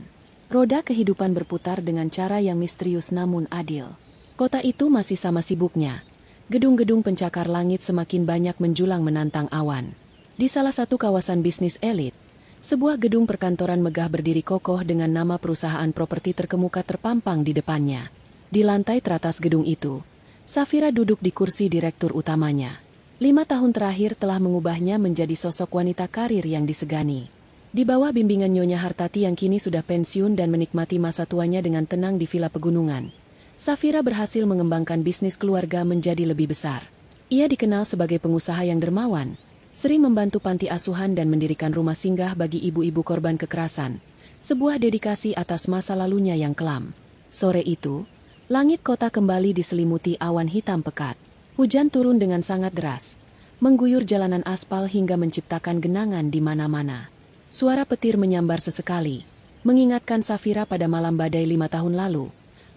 roda kehidupan berputar dengan cara yang misterius namun adil. Kota itu masih sama sibuknya. Gedung-gedung pencakar langit semakin banyak menjulang menantang awan. Di salah satu kawasan bisnis elit, sebuah gedung perkantoran megah berdiri kokoh dengan nama perusahaan properti terkemuka terpampang di depannya. Di lantai teratas gedung itu, Safira duduk di kursi direktur utamanya. 5 tahun terakhir telah mengubahnya menjadi sosok wanita karir yang disegani. Di bawah bimbingan Nyonya Hartati yang kini sudah pensiun dan menikmati masa tuanya dengan tenang di villa pegunungan, Safira berhasil mengembangkan bisnis keluarga menjadi lebih besar. Ia dikenal sebagai pengusaha yang dermawan, sering membantu panti asuhan dan mendirikan rumah singgah bagi ibu-ibu korban kekerasan, sebuah dedikasi atas masa lalunya yang kelam. Sore itu, langit kota kembali diselimuti awan hitam pekat. Hujan turun dengan sangat deras, mengguyur jalanan aspal hingga menciptakan genangan di mana-mana. Suara petir menyambar sesekali, mengingatkan Safira pada malam badai 5 tahun lalu,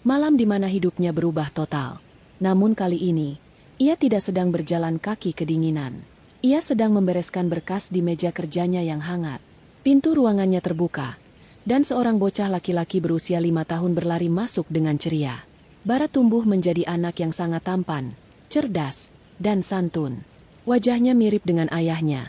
malam di mana hidupnya berubah total. Namun kali ini, ia tidak sedang berjalan kaki kedinginan. Ia sedang membereskan berkas di meja kerjanya yang hangat. Pintu ruangannya terbuka, dan seorang bocah laki-laki berusia 5 tahun berlari masuk dengan ceria. Bara tumbuh menjadi anak yang sangat tampan, cerdas, dan santun. Wajahnya mirip dengan ayahnya,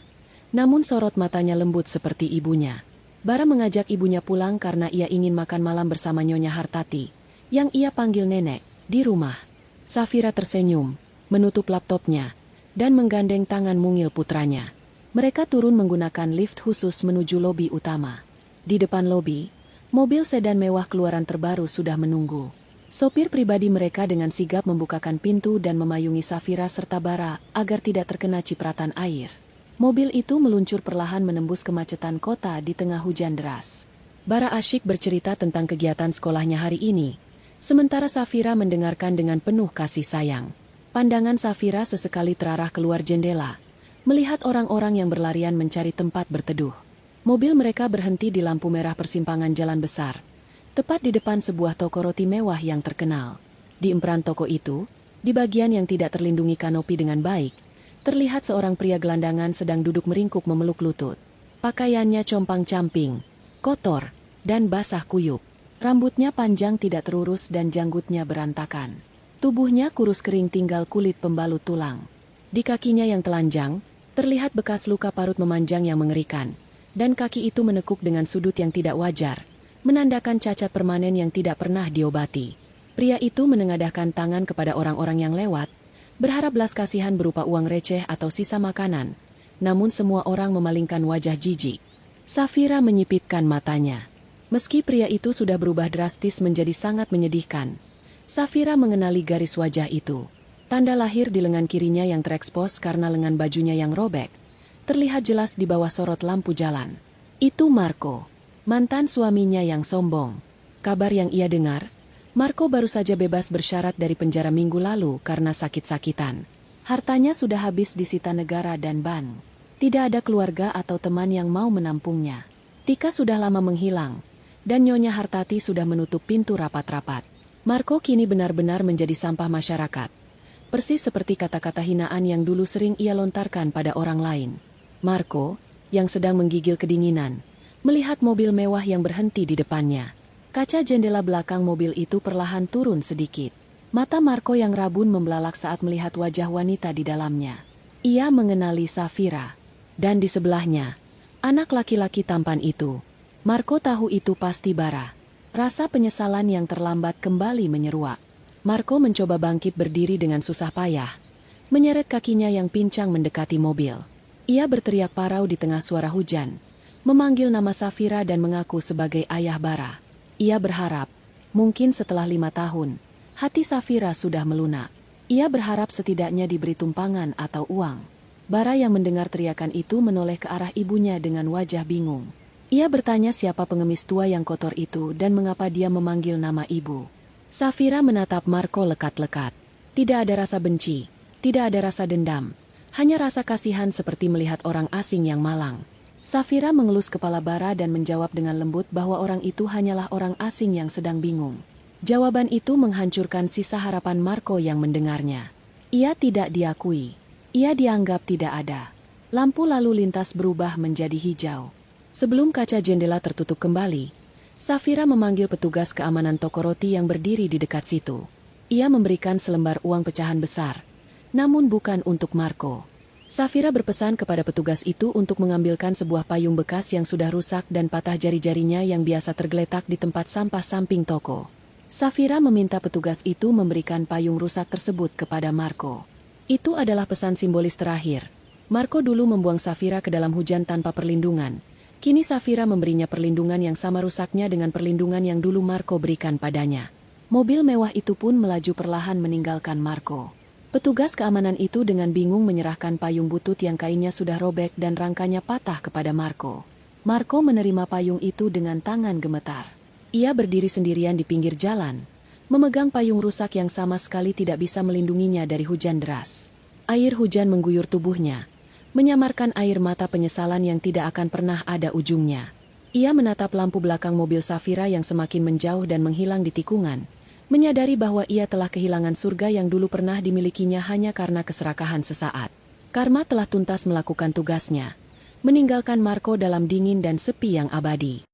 namun sorot matanya lembut seperti ibunya. Bara mengajak ibunya pulang karena ia ingin makan malam bersama Nyonya Hartati, yang ia panggil nenek, di rumah. Safira tersenyum, menutup laptopnya, dan menggandeng tangan mungil putranya. Mereka turun menggunakan lift khusus menuju lobi utama. Di depan lobi, mobil sedan mewah keluaran terbaru sudah menunggu. Sopir pribadi mereka dengan sigap membukakan pintu dan memayungi Safira serta Bara agar tidak terkena cipratan air. Mobil itu meluncur perlahan menembus kemacetan kota di tengah hujan deras. Bara asyik bercerita tentang kegiatan sekolahnya hari ini, sementara Safira mendengarkan dengan penuh kasih sayang. Pandangan Safira sesekali terarah keluar jendela, melihat orang-orang yang berlarian mencari tempat berteduh. Mobil mereka berhenti di lampu merah persimpangan jalan besar, tepat di depan sebuah toko roti mewah yang terkenal. Di emperan toko itu, di bagian yang tidak terlindungi kanopi dengan baik, terlihat seorang pria gelandangan sedang duduk meringkuk memeluk lutut. Pakaiannya compang-camping, kotor, dan basah kuyup. Rambutnya panjang tidak terurus dan janggutnya berantakan. Tubuhnya kurus kering tinggal kulit pembalut tulang. Di kakinya yang telanjang, terlihat bekas luka parut memanjang yang mengerikan, dan kaki itu menekuk dengan sudut yang tidak wajar, menandakan cacat permanen yang tidak pernah diobati. Pria itu menengadahkan tangan kepada orang-orang yang lewat, berharap belas kasihan berupa uang receh atau sisa makanan, namun semua orang memalingkan wajah jijik. Safira menyipitkan matanya. Meski pria itu sudah berubah drastis menjadi sangat menyedihkan, Safira mengenali garis wajah itu. Tanda lahir di lengan kirinya yang terekspos karena lengan bajunya yang robek, terlihat jelas di bawah sorot lampu jalan. Itu Marco, mantan suaminya yang sombong. Kabar yang ia dengar, Marco baru saja bebas bersyarat dari penjara minggu lalu karena sakit-sakitan. Hartanya sudah habis disita negara dan bank. Tidak ada keluarga atau teman yang mau menampungnya. Tika sudah lama menghilang, dan Nyonya Hartati sudah menutup pintu rapat-rapat. Marco kini benar-benar menjadi sampah masyarakat. Persis seperti kata-kata hinaan yang dulu sering ia lontarkan pada orang lain. Marco, yang sedang menggigil kedinginan, melihat mobil mewah yang berhenti di depannya. Kaca jendela belakang mobil itu perlahan turun sedikit. Mata Marco yang rabun membelalak saat melihat wajah wanita di dalamnya. Ia mengenali Safira. Dan di sebelahnya, anak laki-laki tampan itu. Marco tahu itu pasti Bara. Rasa penyesalan yang terlambat kembali menyeruak. Marco mencoba bangkit berdiri dengan susah payah, menyeret kakinya yang pincang mendekati mobil. Ia berteriak parau di tengah suara hujan, memanggil nama Safira dan mengaku sebagai ayah Bara. Ia berharap, mungkin setelah 5 tahun, hati Safira sudah melunak. Ia berharap setidaknya diberi tumpangan atau uang. Bara yang mendengar teriakan itu menoleh ke arah ibunya dengan wajah bingung. Ia bertanya siapa pengemis tua yang kotor itu dan mengapa dia memanggil nama ibu. Safira menatap Marco lekat-lekat. Tidak ada rasa benci, tidak ada rasa dendam, hanya rasa kasihan seperti melihat orang asing yang malang. Safira mengelus kepala Bara dan menjawab dengan lembut bahwa orang itu hanyalah orang asing yang sedang bingung. Jawaban itu menghancurkan sisa harapan Marco yang mendengarnya. Ia tidak diakui. Ia dianggap tidak ada. Lampu lalu lintas berubah menjadi hijau. Sebelum kaca jendela tertutup kembali, Safira memanggil petugas keamanan toko roti yang berdiri di dekat situ. Ia memberikan selembar uang pecahan besar, namun bukan untuk Marco. Safira berpesan kepada petugas itu untuk mengambilkan sebuah payung bekas yang sudah rusak dan patah jari-jarinya yang biasa tergeletak di tempat sampah samping toko. Safira meminta petugas itu memberikan payung rusak tersebut kepada Marco. Itu adalah pesan simbolis terakhir. Marco dulu membuang Safira ke dalam hujan tanpa perlindungan. Kini Safira memberinya perlindungan yang sama rusaknya dengan perlindungan yang dulu Marco berikan padanya. Mobil mewah itu pun melaju perlahan meninggalkan Marco. Petugas keamanan itu dengan bingung menyerahkan payung butut yang kainnya sudah robek dan rangkanya patah kepada Marco. Marco menerima payung itu dengan tangan gemetar. Ia berdiri sendirian di pinggir jalan, memegang payung rusak yang sama sekali tidak bisa melindunginya dari hujan deras. Air hujan mengguyur tubuhnya, menyamarkan air mata penyesalan yang tidak akan pernah ada ujungnya. Ia menatap lampu belakang mobil Safira yang semakin menjauh dan menghilang di tikungan, menyadari bahwa ia telah kehilangan surga yang dulu pernah dimilikinya hanya karena keserakahan sesaat. Karma telah tuntas melakukan tugasnya, meninggalkan Marco dalam dingin dan sepi yang abadi.